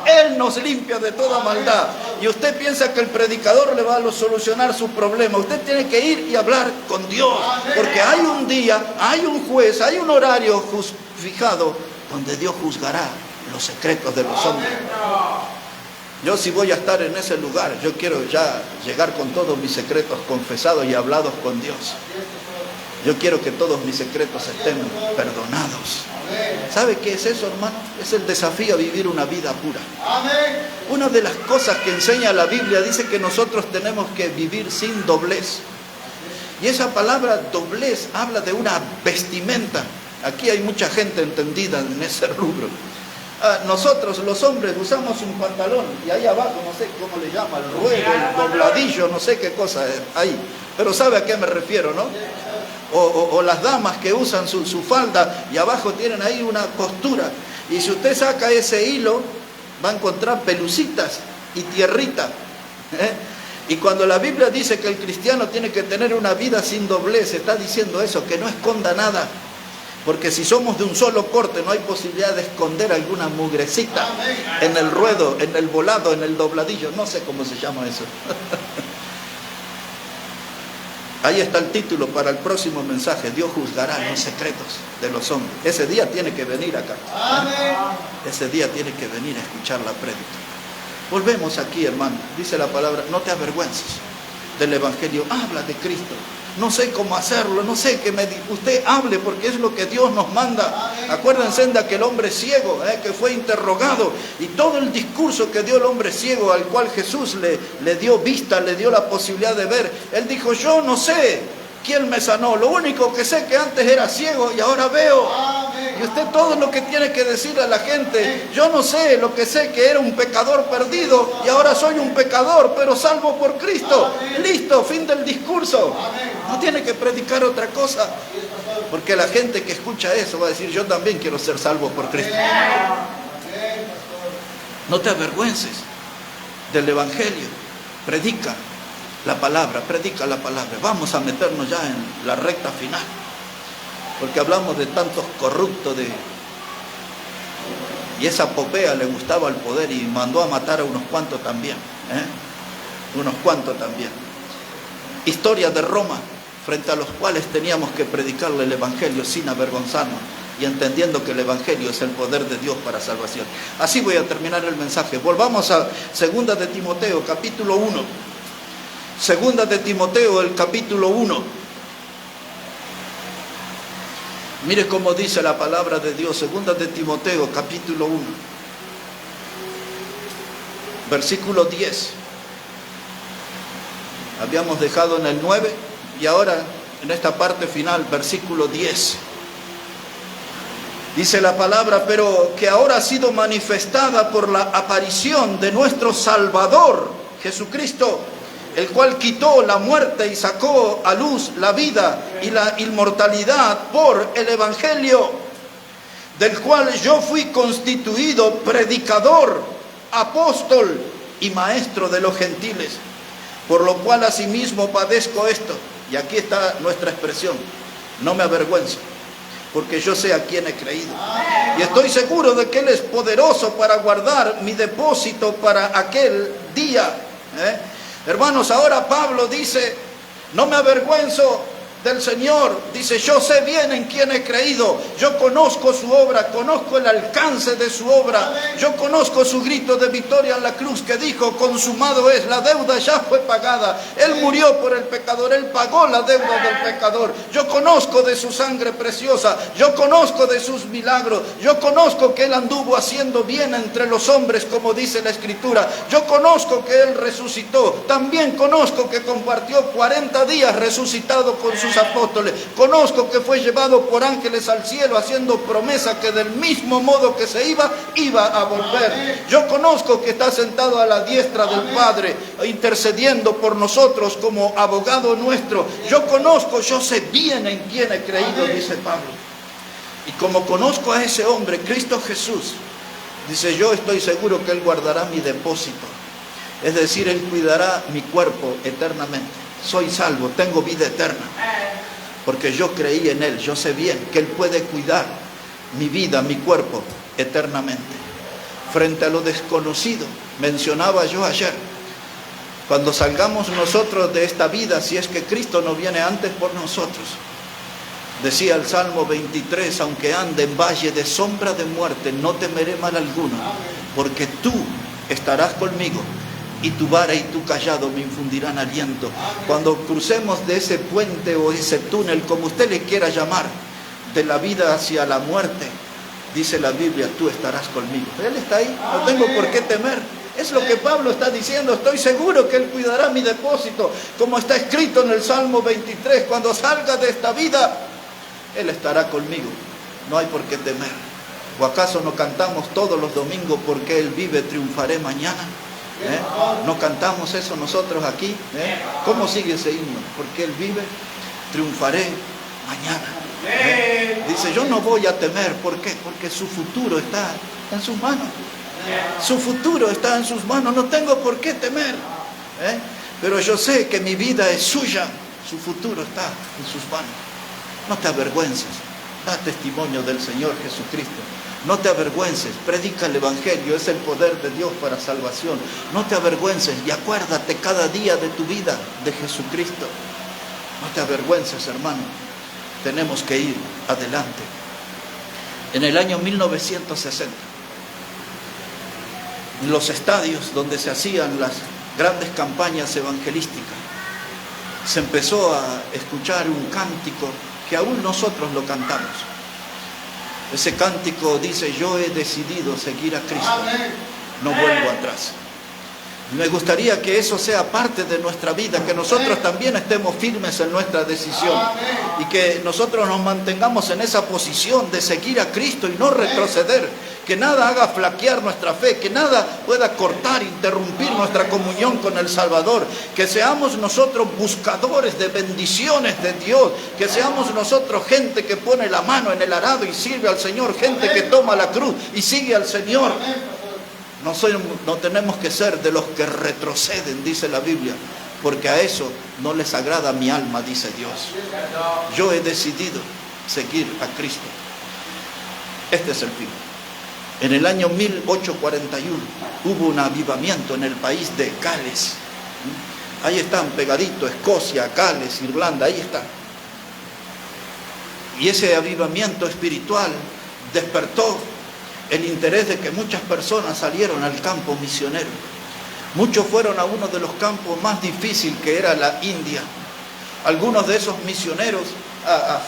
Él nos limpia de toda maldad. Y usted piensa que el predicador le va a solucionar su problema. Usted tiene que ir y hablar con Dios. Porque hay un día, hay un juez, hay un horario fijado donde Dios juzgará los secretos de los hombres. Yo si voy a estar en ese lugar, yo quiero ya llegar con todos mis secretos confesados y hablados con Dios. Yo quiero que todos mis secretos estén perdonados. ¿Sabe qué es eso, hermano? Es el desafío a vivir una vida pura. Una de las cosas que enseña la Biblia dice que nosotros tenemos que vivir sin doblez. Y esa palabra doblez habla de una vestimenta. Aquí hay mucha gente entendida en ese rubro. Nosotros los hombres usamos un pantalón y ahí abajo, no sé cómo le llama, el ruedo, el dobladillo, no sé qué cosa es ahí. Pero sabe a qué me refiero, ¿no? O las damas que usan su falda y abajo tienen ahí una costura. Y si usted saca ese hilo, va a encontrar pelucitas y tierrita. Y cuando la Biblia dice que el cristiano tiene que tener una vida sin doblez, está diciendo eso, que no esconda nada. Porque si somos de un solo corte, no hay posibilidad de esconder alguna mugrecita en el ruedo, en el volado, en el dobladillo. No sé cómo se llama eso. Ahí está el título para el próximo mensaje. Dios juzgará los secretos de los hombres. Ese día tiene que venir acá. Ese día tiene que venir a escuchar la prédica. Volvemos aquí, hermano. Dice la palabra, no te avergüences del Evangelio. Habla de Cristo. No sé cómo hacerlo, no sé qué usted hable porque es lo que Dios nos manda. Acuérdense de aquel hombre ciego que fue interrogado y todo el discurso que dio el hombre ciego al cual Jesús le dio vista, le dio la posibilidad de ver. Él dijo, yo no sé quién me sanó, lo único que sé que antes era ciego y ahora veo. Y usted todo lo que tiene que decirle a la gente, yo no sé, lo que sé que era un pecador perdido y ahora soy un pecador, pero salvo por Cristo. Listo, fin del discurso. No tiene que predicar otra cosa, porque la gente que escucha eso va a decir, yo también quiero ser salvo por Cristo. No te avergüences del Evangelio, predica la palabra, predica la palabra. Vamos a meternos ya en la recta final, porque hablamos de tantos corruptos y esa Popea le gustaba el poder y mandó a matar a unos cuantos también, unos cuantos también. Historia de Roma, frente a los cuales teníamos que predicarle el Evangelio sin avergonzarnos y entendiendo que el Evangelio es el poder de Dios para salvación. Así voy a terminar el mensaje. Volvamos a 2 de Timoteo, capítulo 1. 2 de Timoteo, el capítulo 1. Mire cómo dice la palabra de Dios. 2 de Timoteo, capítulo 1. Versículo 10. Habíamos dejado en el 9 y ahora en esta parte final, versículo 10. Dice la palabra, pero que ahora ha sido manifestada por la aparición de nuestro Salvador, Jesucristo, el cual quitó la muerte y sacó a luz la vida y la inmortalidad por el Evangelio, del cual yo fui constituido predicador, apóstol y maestro de los gentiles, por lo cual asimismo padezco esto. Y aquí está nuestra expresión, no me avergüenzo, porque yo sé a quién he creído. Y estoy seguro de que Él es poderoso para guardar mi depósito para aquel día. Hermanos, ahora Pablo dice, no me avergüenzo del Señor. Dice, yo sé bien en quién he creído. Yo conozco su obra, conozco el alcance de su obra. Yo conozco su grito de victoria en la cruz que dijo, consumado es, la deuda ya fue pagada. Él murió por el pecador, Él pagó la deuda del pecador. Yo conozco de su sangre preciosa, yo conozco de sus milagros, yo conozco que Él anduvo haciendo bien entre los hombres, como dice la Escritura. Yo conozco que Él resucitó. También conozco que compartió 40 días resucitado con sus sus apóstoles. Conozco que fue llevado por ángeles al cielo haciendo promesa que del mismo modo que se iba a volver. Yo conozco que está sentado a la diestra del Padre, intercediendo por nosotros como abogado nuestro. Yo conozco, yo sé bien en quién he creído, dice Pablo. Y como conozco a ese hombre, Cristo Jesús, dice, yo estoy seguro que Él guardará mi depósito. Es decir, Él cuidará mi cuerpo eternamente. Soy salvo, tengo vida eterna. Porque yo creí en Él, yo sé bien que Él puede cuidar mi vida, mi cuerpo eternamente. Frente a lo desconocido, mencionaba yo ayer, cuando salgamos nosotros de esta vida, si es que Cristo no viene antes por nosotros, decía el Salmo 23, aunque ande en valle de sombra de muerte, no temeré mal alguno, porque tú estarás conmigo, y tu vara y tu callado me infundirán aliento. Cuando crucemos de ese puente o ese túnel, como usted le quiera llamar, de la vida hacia la muerte, dice la Biblia, tú estarás conmigo. Él está ahí, no tengo por qué temer. Es lo que Pablo está diciendo, estoy seguro que Él cuidará mi depósito, como está escrito en el Salmo 23, cuando salga de esta vida, Él estará conmigo, no hay por qué temer. ¿O acaso no cantamos todos los domingos, porque Él vive, triunfaré mañana? ¿No cantamos eso nosotros aquí? ¿Cómo sigue ese himno? Porque Él vive, triunfaré mañana. Dice, yo no voy a temer, ¿por qué? Porque su futuro está en sus manos. Su futuro está en sus manos, no tengo por qué temer. Pero yo sé que mi vida es suya, su futuro está en sus manos. No te avergüences, da testimonio del Señor Jesucristo. No te avergüences, predica el Evangelio, es el poder de Dios para salvación. No te avergüences y acuérdate cada día de tu vida de Jesucristo. No te avergüences, hermano, tenemos que ir adelante. En el año 1960, en los estadios donde se hacían las grandes campañas evangelísticas, se empezó a escuchar un cántico que aún nosotros lo cantamos. Ese cántico dice, yo he decidido seguir a Cristo, no vuelvo atrás. Me gustaría que eso sea parte de nuestra vida, que nosotros también estemos firmes en nuestra decisión y que nosotros nos mantengamos en esa posición de seguir a Cristo y no retroceder, que nada haga flaquear nuestra fe, que nada pueda cortar, interrumpir nuestra comunión con el Salvador, que seamos nosotros buscadores de bendiciones de Dios, que seamos nosotros gente que pone la mano en el arado y sirve al Señor, gente que toma la cruz y sigue al Señor. No tenemos que ser de los que retroceden, dice la Biblia, porque a eso no les agrada mi alma, dice Dios. Yo he decidido seguir a Cristo. Este es el fin. En el año 1841 hubo un avivamiento en el país de Gales. Ahí están pegaditos, Escocia, Gales, Irlanda, ahí están. Y ese avivamiento espiritual despertó el interés de que muchas personas salieron al campo misionero. Muchos fueron a uno de los campos más difíciles, que era la India. Algunos de esos misioneros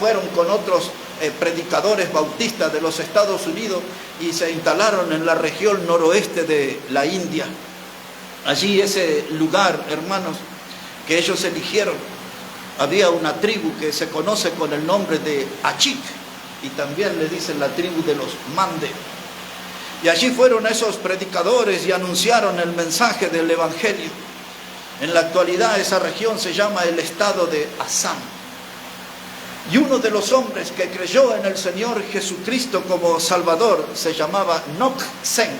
fueron con otros predicadores bautistas de los Estados Unidos y se instalaron en la región noroeste de la India. Allí, ese lugar, hermanos, que ellos eligieron, había una tribu que se conoce con el nombre de Achik, y también le dicen la tribu de los Mande. Y allí fueron esos predicadores y anunciaron el mensaje del Evangelio. En la actualidad esa región se llama el estado de Assam. Y uno de los hombres que creyó en el Señor Jesucristo como Salvador se llamaba Nok Sen.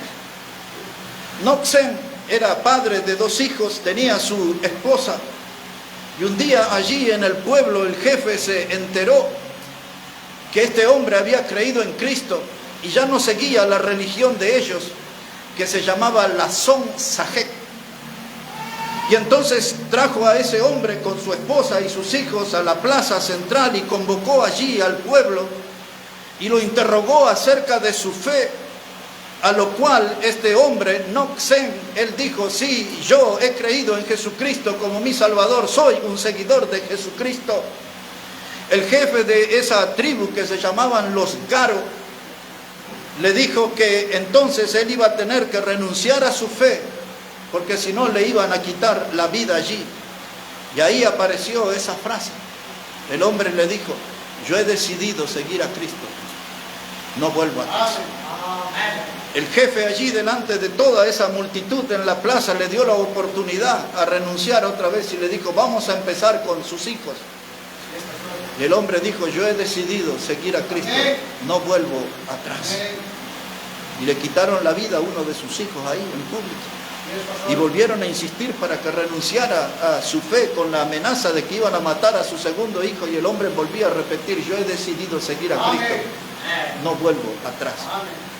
Nok Sen era padre de 2 hijos, tenía su esposa. Y un día allí en el pueblo el jefe se enteró que este hombre había creído en Cristo y ya no seguía la religión de ellos, que se llamaba la Son Sajek. Y entonces trajo a ese hombre con su esposa y sus hijos a la plaza central y convocó allí al pueblo y lo interrogó acerca de su fe, a lo cual este hombre, Nok Sen, él dijo, sí, yo he creído en Jesucristo como mi Salvador, soy un seguidor de Jesucristo. El jefe de esa tribu, que se llamaban los Garo, le dijo que entonces él iba a tener que renunciar a su fe, porque si no le iban a quitar la vida allí. Y ahí apareció esa frase, El hombre le dijo, yo he decidido seguir a Cristo, no vuelvo atrás. El jefe allí delante de toda esa multitud en la plaza le dio la oportunidad a renunciar otra vez y le dijo, vamos a empezar con sus hijos. Y el hombre dijo, yo he decidido seguir a Cristo, no vuelvo atrás. Y le quitaron la vida a uno de sus hijos ahí en público. Y volvieron a insistir para que renunciara a su fe con la amenaza de que iban a matar a su segundo hijo. Y el hombre volvía a repetir, yo he decidido seguir a Cristo, no vuelvo atrás.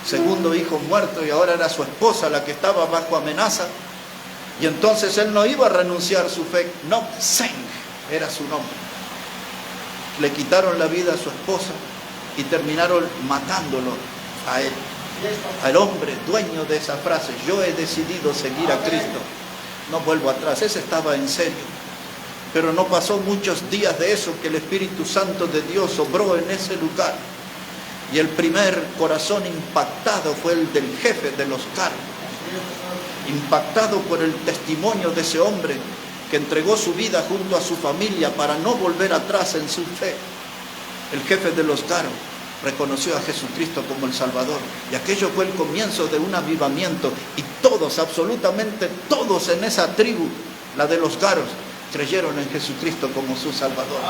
Segundo hijo muerto y ahora era su esposa la que estaba bajo amenaza. Y entonces él no iba a renunciar a su fe. Nok-Sen era su nombre. Le quitaron la vida a su esposa y terminaron matándolo a él. Al hombre dueño de esa frase, yo he decidido seguir a Cristo, no vuelvo atrás. Ese estaba en serio. Pero no pasó muchos días de eso que el Espíritu Santo de Dios obró en ese lugar. Y el primer corazón impactado fue el del jefe de los cargos. Impactado por el testimonio de ese hombre que entregó su vida junto a su familia para no volver atrás en su fe. El jefe de los cargos reconoció a Jesucristo como el Salvador. Y aquello fue el comienzo de un avivamiento. Y todos, absolutamente todos en esa tribu, la de los garos, creyeron en Jesucristo como su Salvador.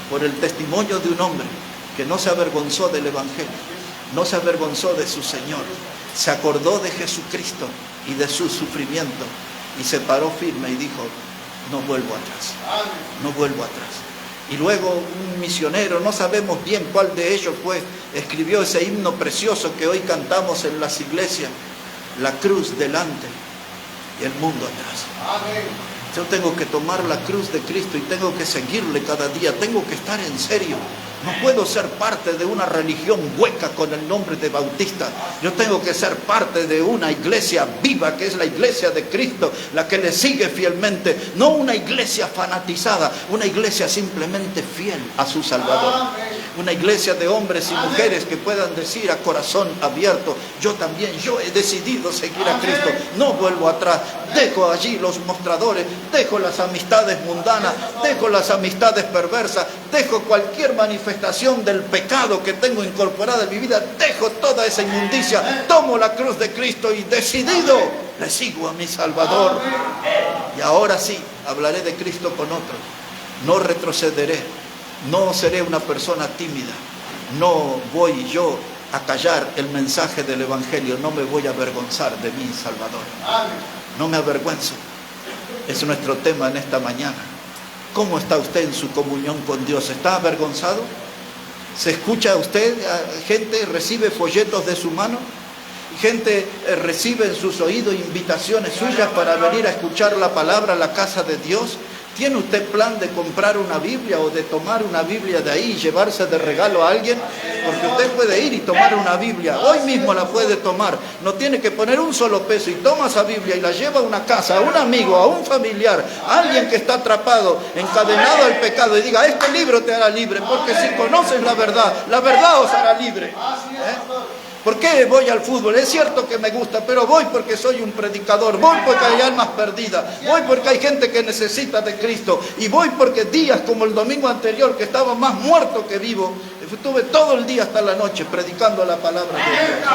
Por el testimonio de un hombre que no se avergonzó del Evangelio, no se avergonzó de su Señor, se acordó de Jesucristo y de su sufrimiento y se paró firme y dijo, no vuelvo atrás, no vuelvo atrás. Y luego un misionero, no sabemos bien cuál de ellos fue, escribió ese himno precioso que hoy cantamos en las iglesias, la cruz delante y el mundo atrás. Yo tengo que tomar la cruz de Cristo y tengo que seguirle cada día, tengo que estar en serio. No puedo ser parte de una religión hueca con el nombre de bautista. Yo tengo que ser parte de una iglesia viva, que es la iglesia de Cristo, la que le sigue fielmente. No una iglesia fanatizada, una iglesia simplemente fiel a su Salvador. Una iglesia de hombres y mujeres que puedan decir a corazón abierto, yo también, yo he decidido seguir a Cristo, no vuelvo atrás. Dejo allí los mostradores, dejo las amistades mundanas, dejo las amistades perversas, dejo cualquier manifestación del pecado que tengo incorporada en mi vida, dejo toda esa inmundicia, tomo la cruz de Cristo y decidido le sigo a mi Salvador. Y ahora sí, hablaré de Cristo con otros, no retrocederé, no seré una persona tímida, no voy yo a callar el mensaje del Evangelio, no me voy a avergonzar de mi Salvador. No me avergüenzo. Es nuestro tema en esta mañana. ¿Cómo está usted en su comunión con Dios? ¿Está avergonzado? ¿Se escucha usted? ¿Gente recibe folletos de su mano? ¿Gente recibe en sus oídos invitaciones suyas para venir a escuchar la palabra a la casa de Dios? ¿Tiene usted plan de comprar una Biblia o de tomar una Biblia de ahí y llevarse de regalo a alguien? Porque usted puede ir y tomar una Biblia, hoy mismo la puede tomar, no tiene que poner un solo peso y toma esa Biblia y la lleva a una casa, a un amigo, a un familiar, a alguien que está atrapado, encadenado al pecado y diga, este libro te hará libre, porque si conoces la verdad os hará libre. ¿Por qué voy al fútbol? Es cierto que me gusta, pero voy porque soy un predicador, voy porque hay almas perdidas, voy porque hay gente que necesita de Cristo, y voy porque días como el domingo anterior, que estaba más muerto que vivo, estuve todo el día hasta la noche predicando la palabra de Dios.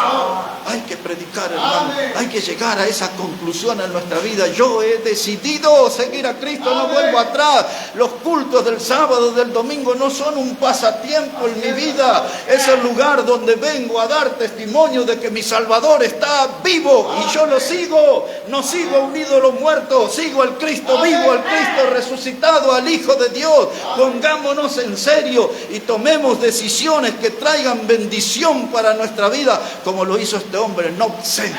Hay que predicar, hermano, hay que llegar a esa conclusión en nuestra vida. Yo he decidido seguir a Cristo, no vuelvo atrás. Los cultos del sábado, del domingo no son un pasatiempo en mi vida, es el lugar donde vengo a dar testimonio de que mi Salvador está vivo y yo lo sigo. No sigo a un ídolo muerto, sigo al Cristo vivo, al Cristo resucitado, al Hijo de Dios. Pongámonos en serio y tomemos decisiones que traigan bendición para nuestra vida, como lo hizo este hombre. Nok-Sen,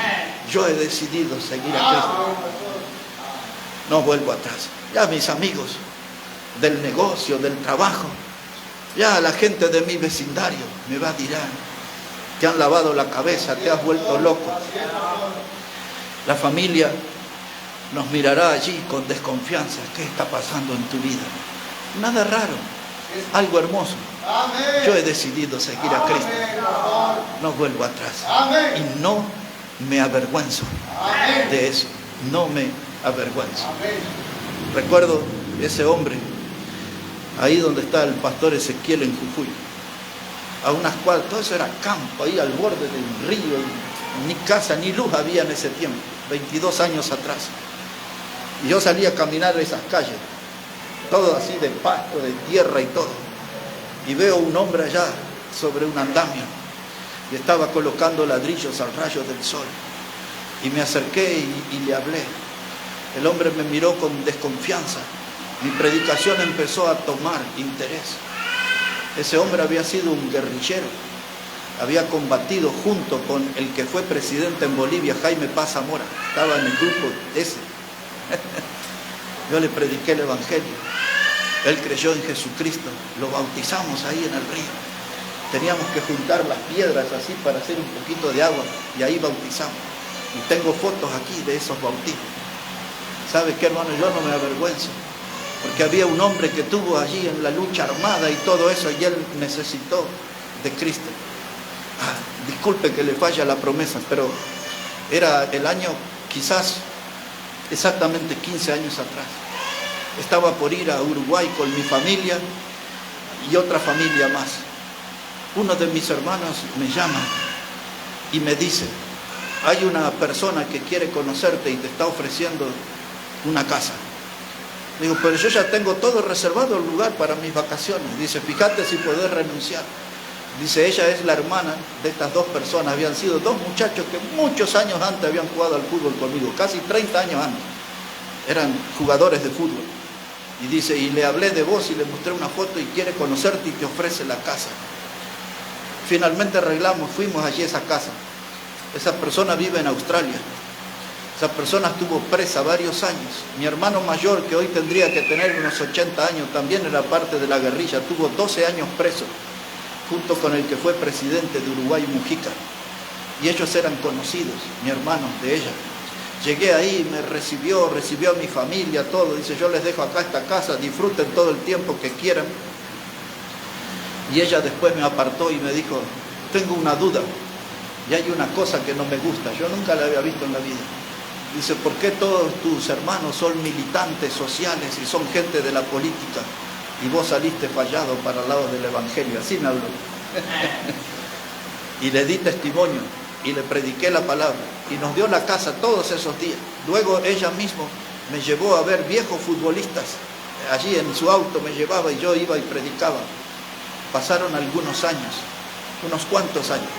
yo he decidido seguir a Cristo, no vuelvo atrás. Ya mis amigos del negocio, del trabajo, ya la gente de mi vecindario me va a decir, te han lavado la cabeza, te has vuelto loco. La familia nos mirará allí con desconfianza. ¿Qué está pasando en tu vida? Nada raro, algo hermoso. Yo he decidido seguir a Cristo, no vuelvo atrás y no me avergüenzo de eso, no me avergüenzo. Recuerdo ese hombre ahí donde está el pastor Ezequiel en Jujuy, a unas cuadras, todo eso era campo, ahí al borde del río, ni casa ni luz había en ese tiempo, 22 años atrás. Y yo salía a caminar esas calles, todo así de pasto, de tierra y todo, y veo un hombre allá sobre un andamio, y estaba colocando ladrillos al rayo del sol, y me acerqué y le hablé. El hombre me miró con desconfianza. Mi predicación empezó a tomar interés. Ese hombre había sido un guerrillero, había combatido junto con el que fue presidente en Bolivia, Jaime Paz Zamora, estaba en el grupo ese. Yo le prediqué el evangelio, él creyó en Jesucristo, lo bautizamos ahí en el río. Teníamos que juntar las piedras así para hacer un poquito de agua y ahí bautizamos. Y tengo fotos aquí de esos bautismos. ¿Sabe qué, hermano? Yo no me avergüenzo, porque había un hombre que tuvo allí en la lucha armada y todo eso, y él necesitó de Cristo. Disculpe que le falla la promesa, pero era el año quizás exactamente 15 años atrás. Estaba por ir a Uruguay con mi familia y otra familia más. Uno de mis hermanos me llama y me dice: hay una persona que quiere conocerte y te está ofreciendo una casa. Digo, pero yo ya tengo todo reservado el lugar para mis vacaciones. Dice, fíjate si podés renunciar. Dice, ella es la hermana de estas dos personas. Habían sido dos muchachos que muchos años antes habían jugado al fútbol conmigo, casi 30 años antes. Eran jugadores de fútbol. Y dice, y le hablé de vos y le mostré una foto y quiere conocerte y te ofrece la casa. Finalmente arreglamos, fuimos allí a esa casa. Esa persona vive en Australia. Esa persona estuvo presa varios años. Mi hermano mayor, que hoy tendría que tener unos 80 años, también era parte de la guerrilla, tuvo 12 años preso, junto con el que fue presidente de Uruguay, Mujica. Y ellos eran conocidos, mi hermano, de ella. Llegué ahí, me recibió a mi familia, todo. Dice, yo les dejo acá esta casa, disfruten todo el tiempo que quieran. Y ella después me apartó y me dijo, tengo una duda, y hay una cosa que no me gusta, yo nunca la había visto en la vida. Dice, ¿por qué todos tus hermanos son militantes sociales y son gente de la política? Y vos saliste fallado para el lado del evangelio. Así me habló. Y le di testimonio y le prediqué la palabra. Y nos dio la casa todos esos días. Luego ella misma me llevó a ver viejos futbolistas. Allí en su auto me llevaba y yo iba y predicaba. Pasaron algunos años, unos cuantos años.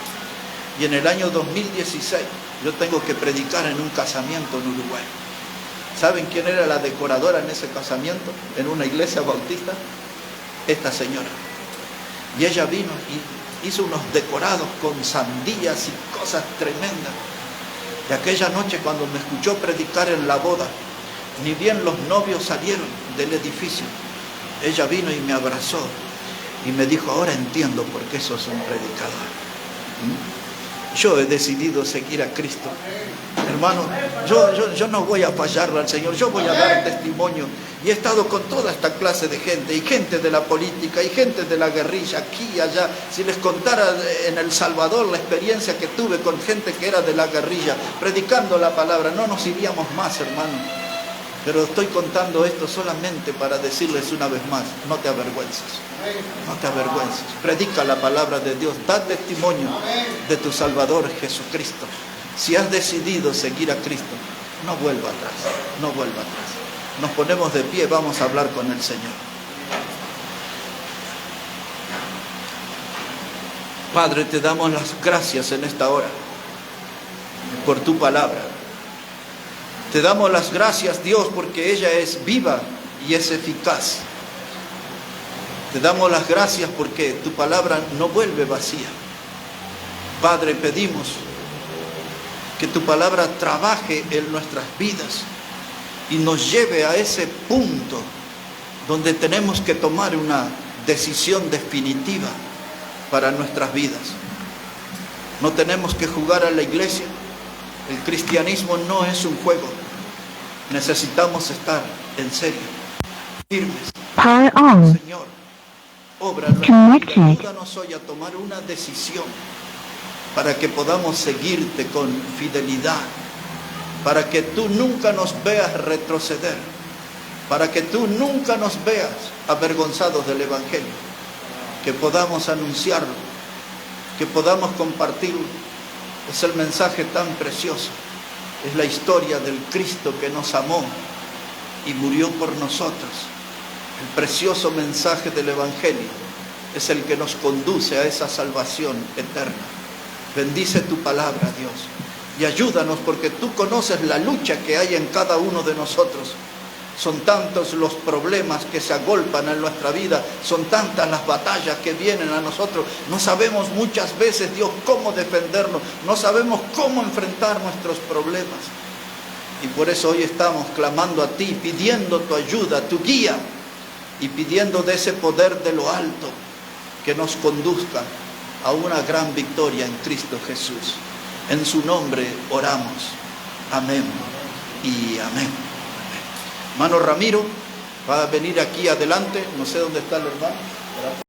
Y en el año 2016 yo tengo que predicar en un casamiento en Uruguay. ¿Saben quién era la decoradora en ese casamiento? En una iglesia bautista. Esta señora. Y ella vino y hizo unos decorados con sandías y cosas tremendas. Y aquella noche cuando me escuchó predicar en la boda, ni bien los novios salieron del edificio, ella vino y me abrazó y me dijo, ahora entiendo por qué sos un predicador. Yo he decidido seguir a Cristo. Hermano, yo no voy a fallarle al Señor, yo voy a dar testimonio. Y he estado con toda esta clase de gente, y gente de la política, y gente de la guerrilla, aquí y allá. Si les contara en El Salvador la experiencia que tuve con gente que era de la guerrilla, predicando la palabra, no nos iríamos más, hermano. Pero estoy contando esto solamente para decirles una vez más, no te avergüences, no te avergüences. Predica la palabra de Dios, da testimonio de tu Salvador Jesucristo. Si has decidido seguir a Cristo, no vuelva atrás, no vuelva atrás. Nos ponemos de pie, vamos a hablar con el Señor. Padre, te damos las gracias en esta hora por tu palabra. Te damos las gracias, Dios, porque ella es viva y es eficaz. Te damos las gracias porque tu palabra no vuelve vacía. Padre, pedimos que tu palabra trabaje en nuestras vidas y nos lleve a ese punto donde tenemos que tomar una decisión definitiva para nuestras vidas. No tenemos que jugar a la iglesia. El cristianismo no es un juego. Necesitamos estar en serio, firmes. Power on. Señor, obra en nuestra vida. Ayúdanos hoy a tomar una decisión para que podamos seguirte con fidelidad, para que tú nunca nos veas retroceder, para que tú nunca nos veas avergonzados del Evangelio, que podamos anunciarlo, que podamos compartirlo. Es el mensaje tan precioso, es la historia del Cristo que nos amó y murió por nosotros. El precioso mensaje del Evangelio es el que nos conduce a esa salvación eterna. Bendice tu palabra, Dios, y ayúdanos, porque tú conoces la lucha que hay en cada uno de nosotros. Son tantos los problemas que se agolpan en nuestra vida, son tantas las batallas que vienen a nosotros. No sabemos muchas veces, Dios, cómo defendernos, no sabemos cómo enfrentar nuestros problemas. Y por eso hoy estamos clamando a ti, pidiendo tu ayuda, tu guía, y pidiendo de ese poder de lo alto que nos conduzca a una gran victoria en Cristo Jesús. En su nombre oramos. Amén y amén. Hermano Ramiro, va a venir aquí adelante, no sé dónde está el hermano.